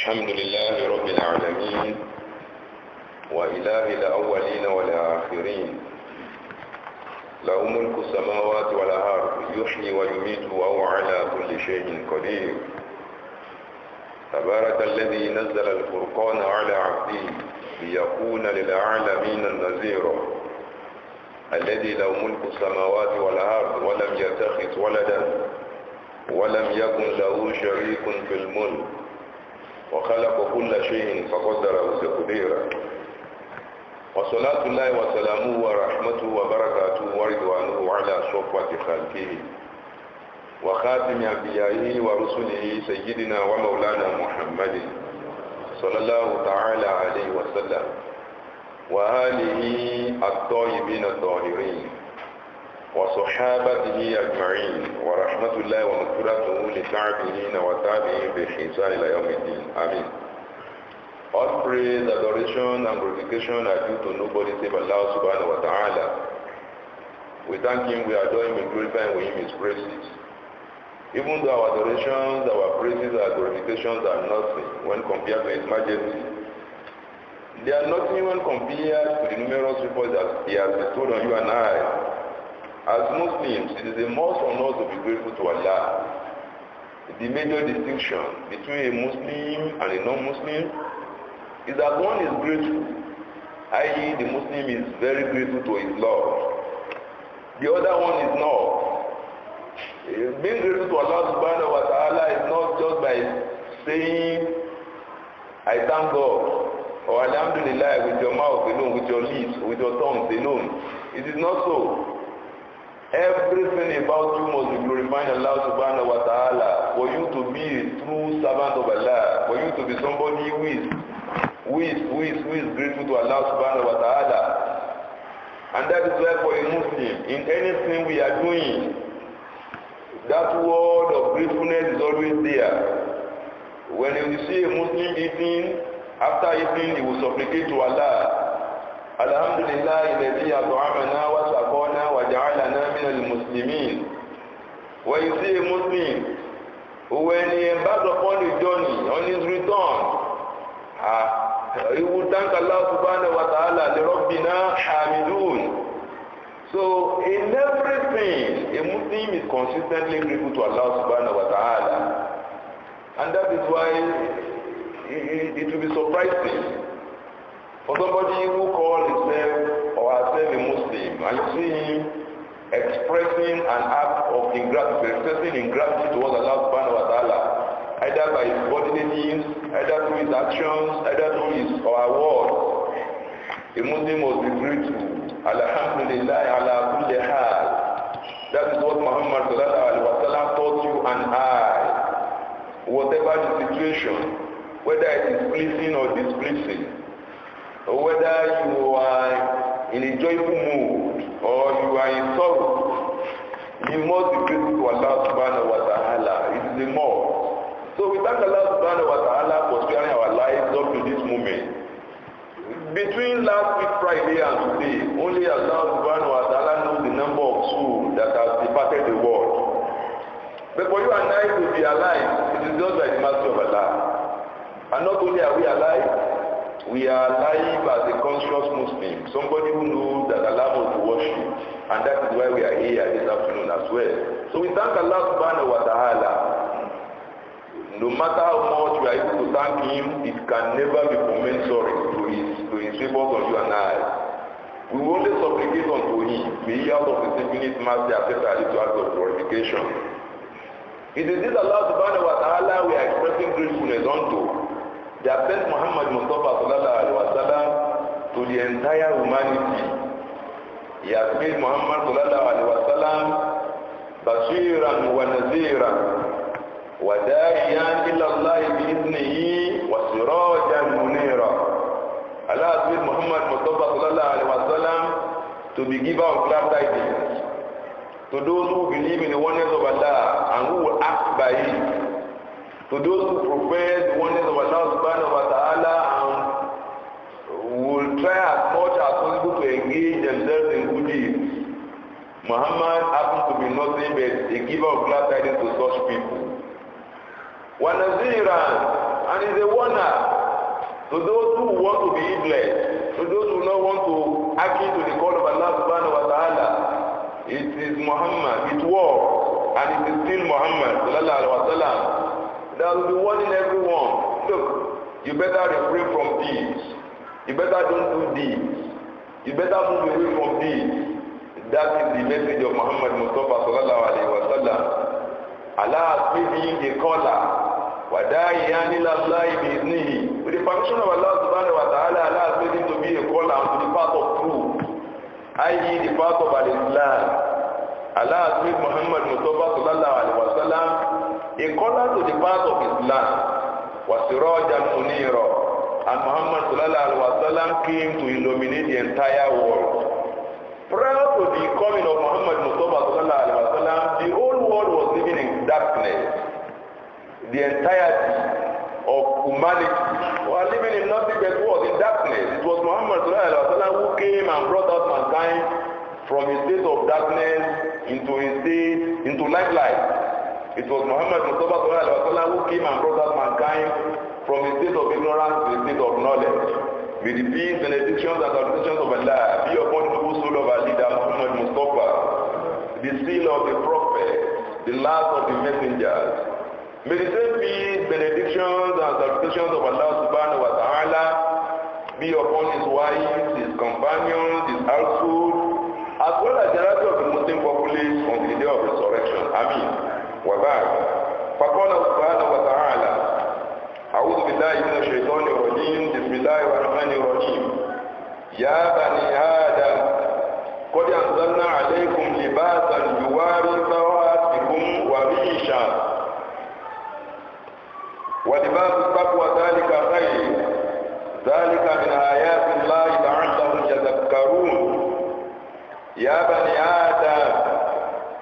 الحمد لله رب العالمين وإله الأولين والآخرين له ملك السماوات والأرض يحيي ويميت وهو على كل شيء قدير تبارك الذي نزل الفرقان على عبده ليكون للعالمين نذيرا الذي له ملك السماوات والأرض ولم يتخذ ولدا ولم يكن له شريك في الملك وخلق كل شيء فقدره تقديرا وصلاة الله وسلامه ورحمته وبركاته ورضوانه على صفوة خلقه وخاتم أنبيائه ورسله سيدنا ومولانا محمد صلى الله تعالى عليه وسلم وآله الطيبين الطاهرين وصحابته أجمعين ورحمة الله ومغفرته للتابعين والتابعين بإحسان إلى يوم الدين آمين. All praise, adoration, and glorification are due to nobody save Allah subhanahu wa ta'ala. We thank Him, we adore Him, we glorify Him, we Him His praises. Even though our adorations, our praises, our glorifications are nothing when compared to His majesty, they are nothing when compared to the numerous reports that He has bestowed on you and I. As Muslims, it is a must on us to be grateful to Allah. The major distinction between a Muslim and a non-Muslim is that one is grateful, i.e. the Muslim is very grateful to his Lord. The other one is not. Being grateful to Allah subhanahu wa ta'ala is not just by saying, I thank God, or Alhamdulillah with your mouth alone, with your lips, with your tongue alone. It is not so. Everything about you must be glorifying Allah subhanahu wa ta'ala for you to be a true servant of Allah, for you to be somebody who is grateful to Allah subhanahu wa ta'ala. And that is why for a Muslim, in anything we are doing, that word of gratefulness is always there. When you see a Muslim eating, after eating he will supplicate to Allah. Alhamdulillah alladhi at'amana wa saqana wa ja'alana min al-muslimin. When you see a Muslim, when he embarks upon a journey, on his return, he will thank Allah subhanahu wa ta'ala, li rabbina hamidun. So in everything, a Muslim is consistently grateful to Allah subhanahu wa ta'ala. And that is why it will be surprising for somebody who calls himself or herself a Muslim, and you see him expressing an act of ingratitude towards Allah subhanahu wa ta'ala, either by his bodily deeds, either through his actions, either through his or her words. A Muslim must be grateful. Alhamdulillah ala kulli hal. That is what Muhammad sallallahu alaihi wasallam taught you and I. Whatever the situation, whether it is pleasing or displeasing, or whether you are in a joyful mood or you are in sorrow, you must be grateful to Allah subhanahu wa ta'ala. It is a must. So we thank Allah subhanahu wa ta'ala for sparing our lives up to this moment. Between last week Friday and today, only Allah subhanahu wa ta'ala knows the number of souls that have departed the world. But for you and I to be alive, it is just by the mercy of Allah. And not only are we alive, we are alive as a conscious Muslim, somebody who knows that Allah must be worshipped, and that is why we are here this afternoon as well. So we thank Allah subhanahu wa ta'ala. No matter how much we are able to thank Him, it can never be commensurate to His favors on you and I. We will only supplicate unto Him. May He out of His infinite mercy accept our little act of glorification. It is this Allah subhanahu wa ta'ala we are expressing gratefulness unto. They have sent Muhammad Mustafa sallallahu alaihi wasallam to the entire humanity. He has made Muhammad sallallahu alaihi wasallam bashiran wa naziran wa da'iyan ila Allah bi'iznihi wa sirajan munira. Allah has made Muhammad Mustafa sallallahu alaihi wasallam to be giver of glad tidings to those who believe in the oneness of Allah and who will act by it. To those who profess the oneness of Allah subhanahu wa ta'ala and will try as much as possible to engage themselves in good deeds. Muhammad happens to be nothing but a giver of glad tidings to such people. وَنَذِيرًا, and is a warner To those who want to be heedless, to those who don't want to hearken to the call of Allah subhanahu wa ta'ala, it is Muhammad, it was, and it is still Muhammad sallallahu alaihi wasallam that will be warning everyone. Look, you better refrain from deeds. You better don't do deeds. You better move away from deeds. That is the message of Muhammad Mustafa sallallahu alaihi wasallam. Allah has made him a caller. وَدَاعِيًا إِلَى اللَّهِ بِإِذْنِهِ. With the permission of Allah subhanahu wa ta'ala, Allah has made him to be a caller to the path of truth, i.e. the path of Al-Islam. Allah has made Muhammad Mustafa sallallahu alaihi wasallam a caller to the path of Islam. وَسِرَاجًا مُنِيرًا. And Muhammad sallallahu alaihi wasallam came to illuminate the entire world. Prior to the coming of Muhammad Mustafa sallallahu alaihi wasallam, the whole world was living in darkness. The entirety of humanity were living in nothing but was in darkness. It was Muhammad sallallahu alaihi wasallam who came and brought out mankind from a state of darkness into light. It was Muhammad Mustafa sallallahu alaihi wasallam who came and brought out mankind from a state of ignorance to a state of knowledge. May the peace, benedictions, and salutations of Allah be upon the noble soul of our leader Muhammad Mustafa, the seal of the prophet, the last of the messengers. May the same peace, benedictions, and salutations of Allah subhanahu wa ta'ala be upon his wives, his companions, his household, as well as the rest of the Muslim populace on the day of resurrection. Ameen. Wa ba'd. فقال سبحانه وتعالى أعوذ بالله من الشيطان الرجيم بسم الله الرحمن الرحيم يا بني آدم قد أنزلنا عليكم لباسا يواري سوآتكم وريشا ولباس التقوى ذلك خير ذلك من آيات الله لعلهم يذكرون يا بني آدم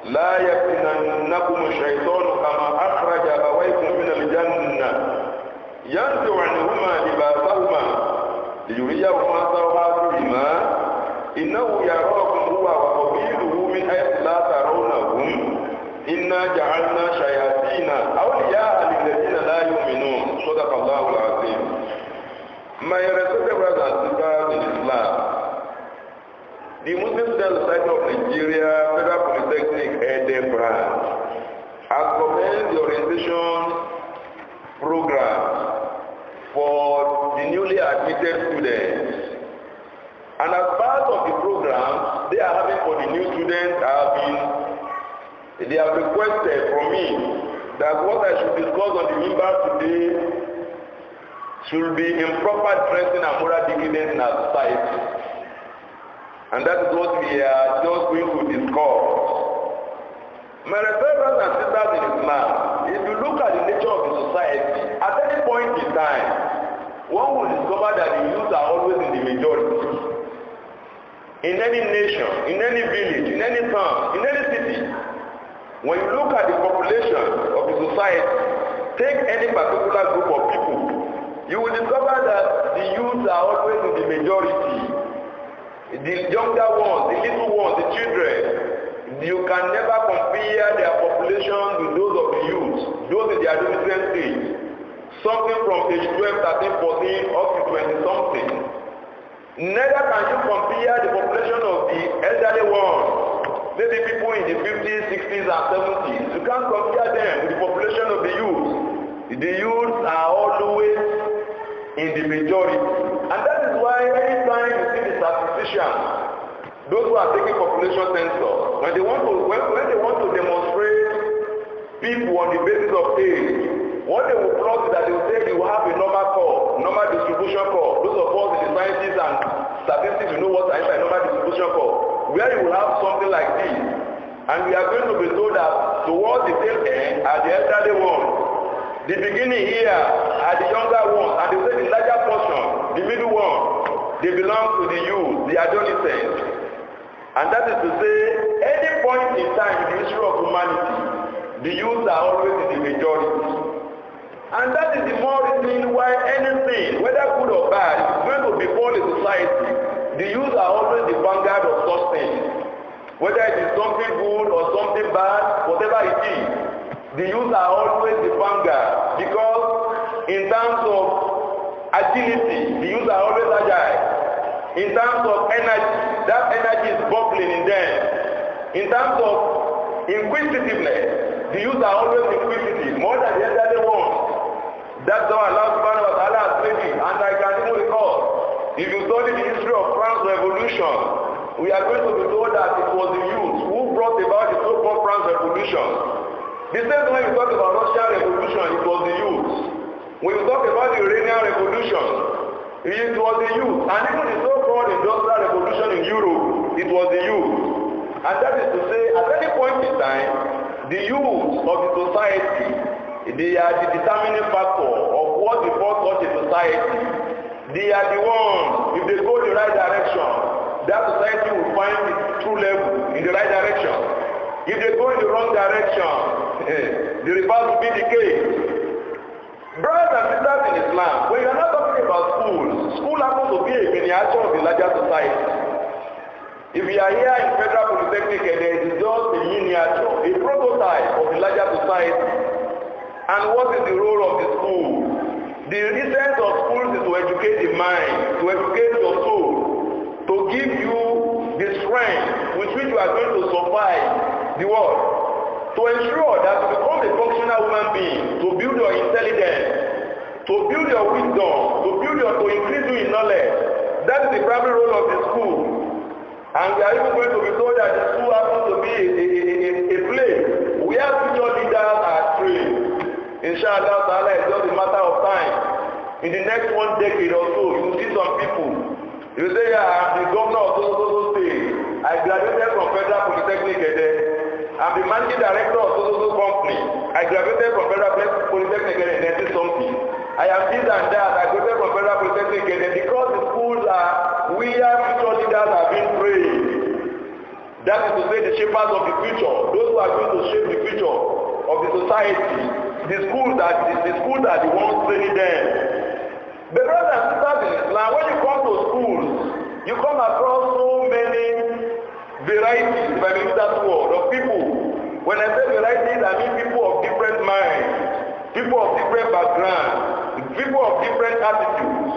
لا يفتننكم الشيطان كما أخرج أبويكم من الجنة ينزع عنهما لباسهما ليريهما سوآتهما إنه يراكم هو وقبيله من حيث لا ترونهم إنا جعلنا شياطين أولياء للذين لا يؤمنون صدق الله العظيم. My respected brothers and sisters in Islam, the Muslim Society of Nigeria Federal Polytechnic Ede branch has commenced the orientation program for the newly admitted students. And as part of the program they are having for the new students, they have requested from me that what I should discuss on the minbar today should be in proper dressing and moral decadence in our society. And that is what we are just going to discuss. My brothers and sisters in Islam, if you look at the nature of the society, at any point in time, one will discover that the youth are always in the majority. In any nation, in any village, in any town, in any city, when you look at the population of the society, take any particular group of people, you will discover that the youth are always in the majority. The younger ones, the little ones, the children, you can never compare their population with those of the youth, those in the adolescent stage. Something from age 12, 13, 14, up to 20 something. Neither can you compare the population of the elderly ones, maybe people in the 50s, 60s, and 70s. You can't compare them with the population of the youth. The youth are always in the majority. And that is why anytime you see the statisticians, those who are taking population census, when they want to demonstrate people on the basis of age, what they will plot is that they will say you have a normal curve, normal distribution curve. Those of us in the sciences and statistics, you know what I mean by normal distribution curve, where you will have something like this. And we are going to be told that towards the tail end are the elderly ones. The beginning here are the younger ones, and they say the larger portion, the middle one, they belong to the youth, the adolescents. And that is to say, any point in time in the history of humanity, the youth are always in the majority. And that is the more reason why anything, whether good or bad, is going to befall a society. The youth are always the vanguard of such things. Whether it is something good or something bad, whatever it is, the youth are always the vanguard. Because in terms of agility. The youth are always agile. In terms of energy, that energy is bubbling in them. In terms of inquisitiveness, the youth are always inquisitive, more than the elderly ones. That's how Allah subhanahu wa ta'ala has made it. And I can even recall, if you study the history of France Revolution, we are going to be told that it was the youth who brought about the so-called France Revolution. The same when you talk about Russian Revolution, it was the youth. When you talk about the Iranian Revolution, it was the youth. And even the so-called Industrial Revolution in Europe, it was the youth. And that is to say, at any point in time, the youth of the society, they are the determining factor of what before such a society. They are the ones, if they go the right direction, that society will find its true level in the right direction. If they go in the wrong direction, the reverse will be the case. Brothers and sisters in Islam, when you are not talking about school happens to be a miniature of the larger society. If you are here in Federal Polytechnic, there is just a miniature, a prototype of the larger society. And what is the role of the school? The essence of schools is to educate the mind, to educate your soul, to give you the strength with which you are going to survive the world, to ensure that you become a functional human being, to build your intelligence, to build your wisdom, to increase you in knowledge. That is the primary role of the school. And we are even going to be told that the school happens to be a place where future leaders are trained. Inshallah, ta'ala, it's just a matter of time. In the next 1 decade or so, you will see some people. You say, yeah, I'm the governor of so state. I graduated from Federal Polytechnic Ede. I'm the managing director of so company. I graduated from Federal Polytechnic Ede in 19 something. I am this and that. I graduated from Federal Polytechnic Ede because the schools are where future leaders have been trained. That is to say, the shapers of the future, those who are going to shape the future of the society. The schools are the ones training them. But brothers and sisters in Islam, when you come to schools, you come across so many varieties, if I may use that word, of people. When I say varieties, I mean people of different minds, people of different backgrounds, people of different attitudes.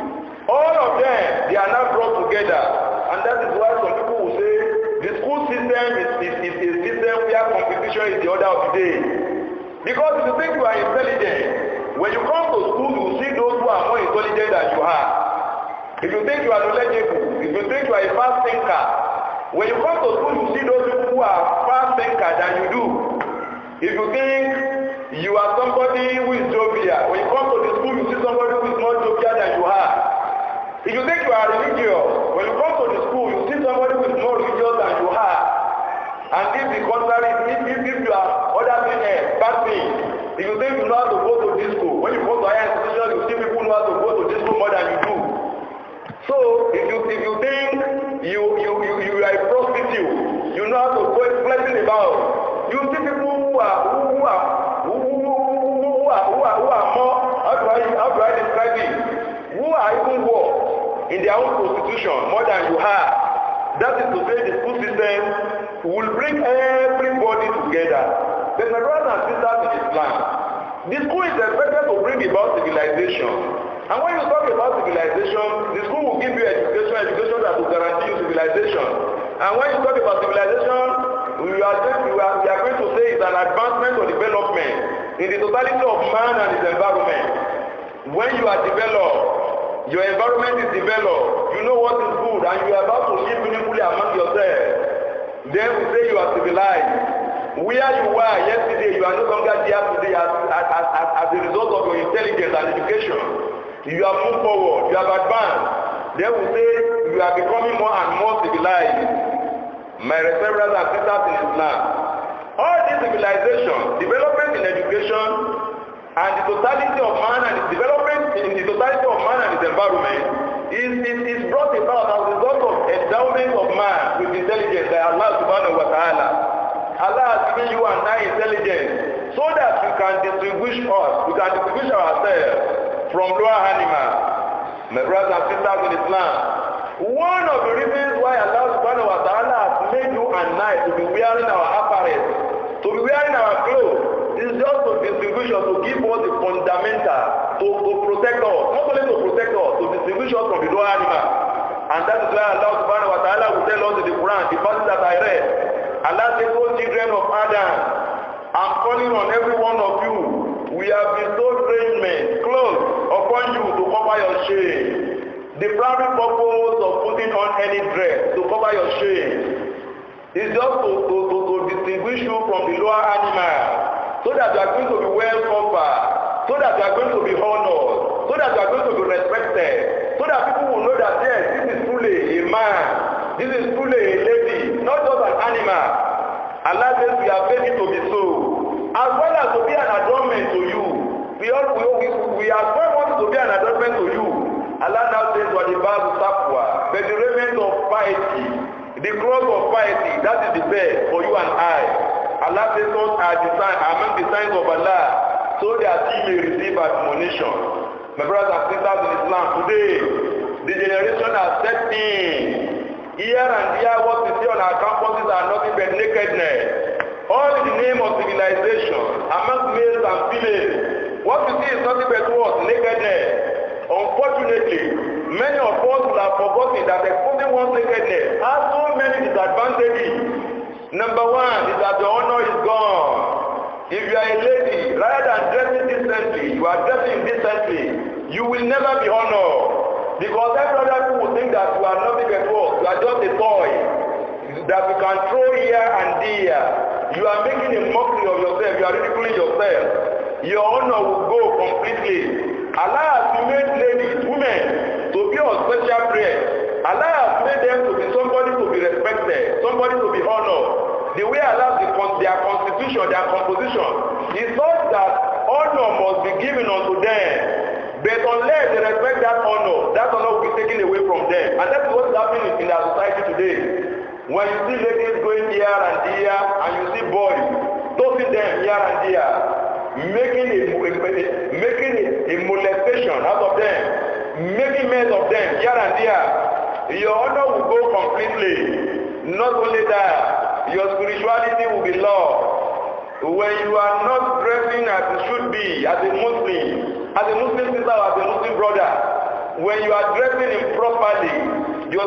All of them, they are now brought together. And that is why some people will say the school system is a system where competition is the order of the day. Because if you think you are intelligent, when you come to school, you see those who are more intelligent than you are. If you think you are knowledgeable, if you think you are a fast thinker, when you come to school, you see those people who are fast thinkers than you do. If you think you are somebody who is jovial, when you come to the school, you see somebody who is more jovial than you are. If you think you are religious, when you come to the school, you see somebody who is more religious than you are. And if the contrary, if you are other things, bad things, if you think you know how to go to disco, when you go to higher institutions, you see people know how to go to disco more than you do. So if you think you are a prostitute, you know how to go flexing about. You see people who are more, how do I describe it? Who are even worse in their own prostitution more than you are. That is to say, the school system will bring everybody together. But my brothers and sisters in Islam, the school is expected to bring about civilization. And when you talk about civilization, the school will give you education that will guarantee you civilization. And when you talk about civilization, we are going to say it's an advancement or development in the totality of man and his environment. When you are developed, your environment is developed, you know what is good, and you are about to live meaningfully among yourselves. Then we say you are civilized. Where you were yesterday, you are no longer there today as a result of your intelligence and education. You have moved forward, you have advanced. Then we say you are becoming more and more civilized. My respected brothers and sisters in Islam, all this civilization, development in education, and the totality of man and the development in the totality of man and his environment is brought about as a result of endowment of man with intelligence by Allah subhanahu wa ta'ala. Allah has given you and I intelligence so that we can distinguish ourselves from lower animals. My brothers and sisters in Islam, one of the reasons why Allah subhanahu wa ta'ala has made you and I to be wearing our apparel, to be wearing our clothes, is just to distinguish us, to give us the fundamental, to protect us, not only to protect us, that is why Allah subhanahu wa ta'ala will tell us in the Quran, the verses that I read. Allah says, O children of Adam, I'm calling on every one of you. We have bestowed raiment, clothes upon you to cover your shame. The primary purpose of putting on any dress to cover your shame is just to distinguish you from the lower animal, so that you are going to be well covered, so that you are going to be honored, so that you are going to be respected, so that people will know that yes, this is truly a man, this is truly a lady, not just an animal. Allah says we are ready to be so, as well as to be an adornment to you. We as well want to be an adornment to you. Allah now says, "What the Bible taqwa, but the raiment of piety, the cloth of piety, that is the best for you and I." Allah says, "Those are the signs among the signs of Allah, so that He may receive admonition." My brothers and sisters in Islam, today the generation has set in. Here and there, what we see on our campuses are nothing but nakedness. All in the name of civilization, among males and females. What we see is nothing but what? Nakedness. Unfortunately, many of us will have forgotten that exposing one's nakedness has so many disadvantages. Number one is that your honor is gone. If you are a lady, rather than dressing decently, you are dressing indecently, you will never be honored. Because every other people will think that you are nothing but what? You are just a toy that you can throw here and there. You are making a mockery of yourself. You are ridiculing yourself. Your honor will go completely. Allah has made ladies, women, to be on special prayer. Allah has made them to be somebody to be respected, somebody to be honored. The way Allah has their constitution, their composition, is such that honor must be given unto them. But unless they respect that honor will be taken away from them. And that is what is happening in our society today. When you see ladies going here and there, and you see boys tossing them here and there, making a molestation out of them, making men of them here and there, your honor will go completely. Not only that, your spirituality will be lost. When you are not dressing as you should be, as a Muslim sister, as a Muslim brother, when you are dressing improperly, your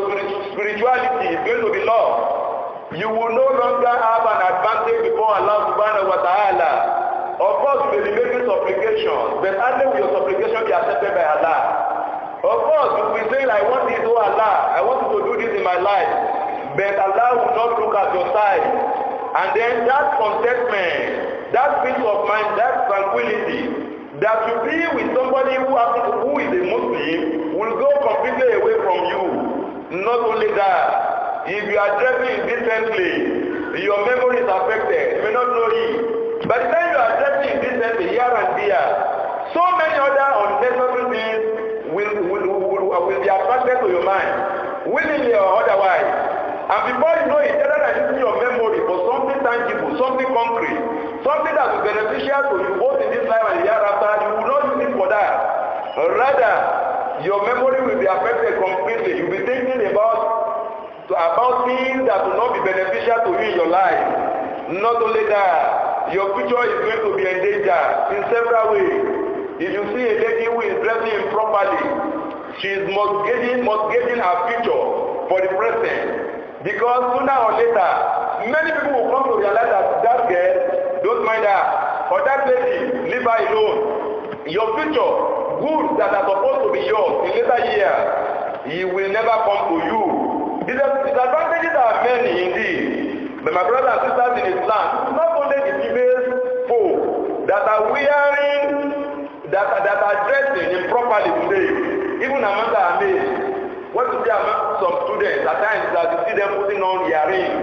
spirituality is going to be lost. You will no longer have an advantage before Allah subhanahu wa ta'ala. Of course, you may be making supplications, but only will your supplication be accepted by Allah. Of course, you will say, I want this, oh Allah, I want you to do this in my life. But Allah will not look at your side. And then that contentment, that peace of mind, that tranquility, that you be with somebody who is a Muslim will go completely away from you. Not only that, if you are dressing indecently, your memory is affected. You may not know it. By the time you are dressing indecently here and there, so many other unnecessary things will be attracted to your mind, willingly or otherwise. And before you know it, rather than using your memory for something tangible, something concrete, something that will be beneficial to you both in this life and the hereafter, you will not use it for that. Rather, your memory will be affected completely. You will be thinking about things that will not be beneficial to you in your life. Not only that, your future is going to be endangered in several ways. If you see a lady who is dressing improperly, she is mortgaging her future for the present. Because sooner or later, many people will come to realize that girl, don't mind her, or that lady, leave her alone. Your future, goods that are supposed to be yours in later years, it will never come to you. Disadvantages are many indeed. But my brothers and sisters in Islam, not only the female folk that are wearing, that are dressing improperly today, even among our males. What you see among some students at times that you see them putting on earrings.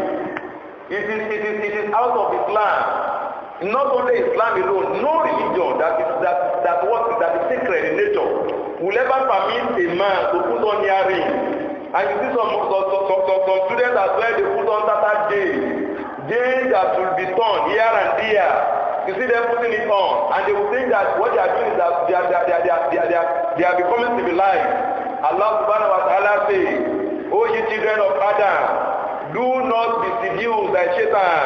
It is out of Islam. Not only Islam alone, no religion that is sacred in nature will ever permit a man to put on earrings. And you see some students as well, they put on tattered jeans that will be torn here and there. You see them putting it on, and they will think that what they are doing is that they are becoming civilized. Allah subhanahu wa ta'ala says, O ye children of Adam, do not be seduced by Satan.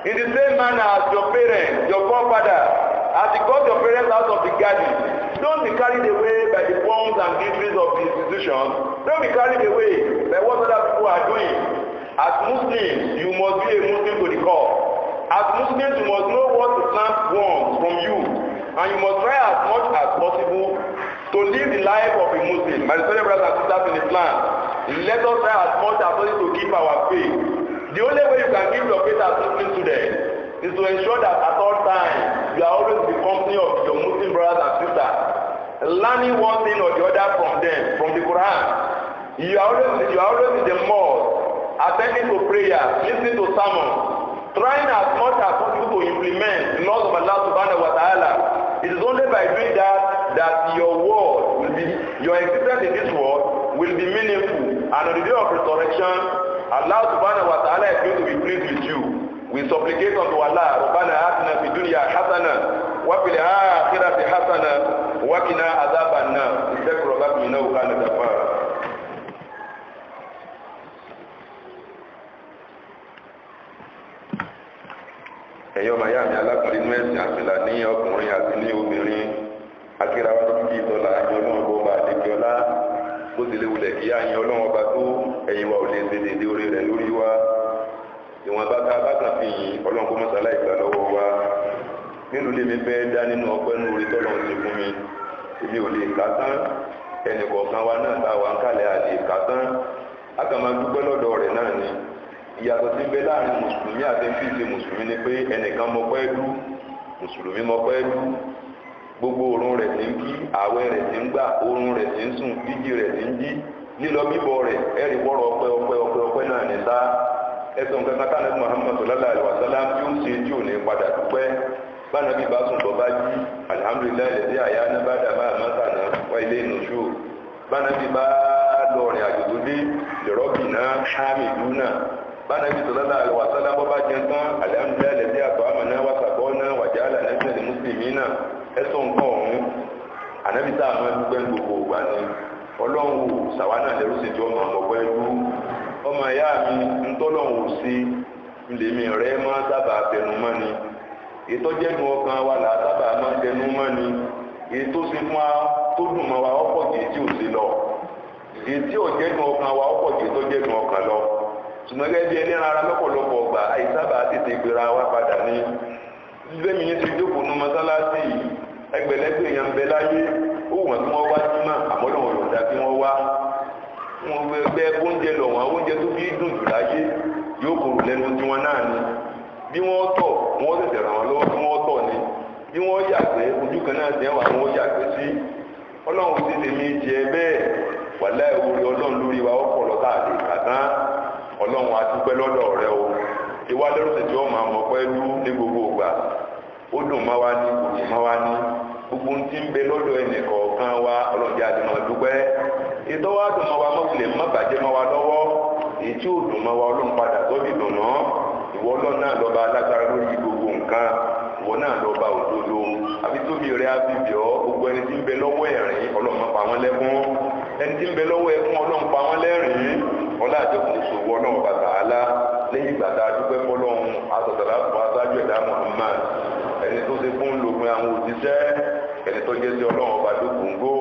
In the same manner as your parents, your forefathers, as you got your parents out of the garden, don't be carried away by the forms customs and victories of the institution. Don't be carried away by what other people are doing. As Muslims, you must be a Muslim to the core. As Muslims, you must know what Islam wants from you, and you must try as much as possible to live the life of a Muslim. My fellow brothers and sisters in Islam, let us try as much as possible to keep our faith. The only way you can keep your faith as Muslim today is to ensure that at all times you are always in the company of your Muslim brothers and sisters, learning one thing or the other from them, from the Quran. You are always in the mosque, attending to prayer, listening to sermons, trying as much as possible to implement the laws of Allah subhanahu wa ta'ala. It is only by doing that your world will be, your existence in this world will be meaningful. And on the day of resurrection, Allah subhanahu wa ta'ala is going to be pleased with you. We supplicate unto Allah, Rabbana atina fid dunya hasana wa fil akhirati hasana wa qina adhaban nar. Istaghfir rabbakum innahu kana ghaffara. Ẹ̀yọ́ màá yá mi alákùnrin inú ẹ̀sìn àfìlà ní ọkùnrin àti ní obìnrin akírawa níbi ìtọ́lá àyàn ọlọ́run ọba àdékẹ́ọlá bó ti lè wulẹ̀ kí àyàn ọlọ́run ọba tó ẹ̀yìn wa ò lè ṣe dédé orí rẹ̀ lórí wa ìwọ̀n bá ká bákan fi yìn ọlọ́run kó mọ́sálá ìgbà lọ́wọ́ wa nínú ilé mi fẹ́ dá nínú ọpẹ́ nínú orí tọ́lọ́run ti fún mi èmi ò lè kà tán ẹnì kọ̀ọ̀kan wa náà bá wa ń kálẹ̀ àlè kà tán a kàn máa dúpẹ́ lọ́dọ̀ rẹ̀ náà ni ìyàtọ̀ tí ń bẹ láàrin mùsùlùmí àti fi ṣe mùsùlùmí ni pé ẹnìkan mọ pẹ́ dú mùsùlùmí mọ pẹ́ dú gbogbo oorun rẹ̀ ti ń kí ààwẹ̀ rẹ̀ ti ń gbà oorun rẹ̀ ti ń sùn jíjí rẹ̀ ti ń jí lílọ bíbọ̀ rẹ̀ ẹ̀rí bọ́rọ̀ ọpẹ́ náà ní sá ẹ̀sùn kankan tá nàbí Muhammad sallallahu alaihi wasallam tí ó ṣe tí ò ní padà dúpẹ́ bánàbí bá sùn tó bá jí alhamdulilayi lẹ́sí àyà ní bá dàbá àmọ́sànà wá ilé ìnùṣù bánàbí bá lọ rìn àjò tó dé lèrọ́bì náà hàmì lúnà bánàbí sallallahu alaihi wasallam bọ́ bá jẹun tán alhamdulilayi lẹ́sí àtọ́ àmàna wàsàkọ́ náà wàjálà nẹ́sẹ̀ mùsùlùmí náà ẹ̀sùn nǹkan ọ̀hún ànábì tá a máa dúpẹ́ gbogbo ìgbà ni ọlọ́run wò sàwa náà lẹ́rú sí tí ọmọ ọmọpẹ́ dú ọmọ ìyá mi ntọ́lọ́run wò sí lèmi rẹ̀ máa sábà tẹnu mọ́ ni ètò jẹ́nu ọkàn wa là sábà máa tẹnu mọ́ ni ètò sí fún wa tó dùn mọ́ wa ọ̀pọ̀ jẹ́ tí ò sí lọ ètí ò jẹ́nu ọkàn wa ọ̀pọ̀ jẹ́ tó jẹ́nu ọkàn lọ ṣùgbọ́n gẹ́gẹ́ bí ẹni rárá lọ́pọ̀lọpọ̀ ọgbà àìsábà tètè gbéra wa padà ní bẹ́ẹ̀ mi ní ti jókòó nu mọ́sálásí yìí ẹgbẹ̀lẹ́gbẹ̀ èèyàn bẹ láyé ó wọ́n tí wọ́n wá jímọ̀ àmọ́ lọ́wọ́ yọ̀ǹda kí wọ́n wá wọn gbẹ oúnjẹ lọ wọn oúnjẹ tó bí dùn jù láyé yóò kòrò lẹ́nu tí wọ́n náà ni bí wọ́n tọ̀ wọ́n tẹ̀sẹ̀ ràn wọ́n lọ́wọ́ bí wọ́n tọ̀ ni bí wọ́n yàgbẹ́ ojú kan náà tẹ́ wà wọ́n yàgbẹ́ sí ọlọ́run ti tèmi jẹ bẹ́ẹ̀ wàlá ìwúrí ọlọ́run lórí wa ọ̀pọ̀ lọ́tà àti kàtán ọlọ́run àtúpẹ́ lọ́dọ̀ rẹ o ìwà lẹ́rù tètè ọmọ àmọ́ pẹ́lú ní gbogbo ìgbà ó dùn mọ́ wa ní kò dùn mọ́ wa ní gbogbo ń ti ń bẹ lọ́dọ̀ ẹnì kọ̀ọ̀kan wa ọlọ́jà àti mọ̀ dúpẹ́ ètò wa dùn mọ́ wa mọ́kùnlé má bàjẹ́ mọ́ wa lọ́wọ́ èyí tí ó dùn mọ́ wa ọlọ́run padà sọ́dí dùnà ìwọ ọlọ́run náà lọ́ba alágbára lórí gbogbo nǹkan ìwọ náà lọ́ba òdodo àbí tóbi rẹ abibíọ́ gbogbo ẹni tí ń bẹ lọ́wọ́ ẹ̀rín ọlọ́run má pa wọ́n lẹ́kún ẹni tí ń bẹ lọ́wọ́ ẹkún ọlọ́run pa wọ́n lẹ́rìn ọlá àjọkùn ìṣòwò ọlọ́run bàtà alá lẹ́yìn ìgbà tá a dúpẹ́ fọlọ́run asọ̀tàlá fún aṣáájú ẹ̀dá Muhammad ẹni tó ṣe fún lòpin àwọn òjíṣẹ́ ẹni tó jẹ́ sí ọlọ́run ọba dókòǹgó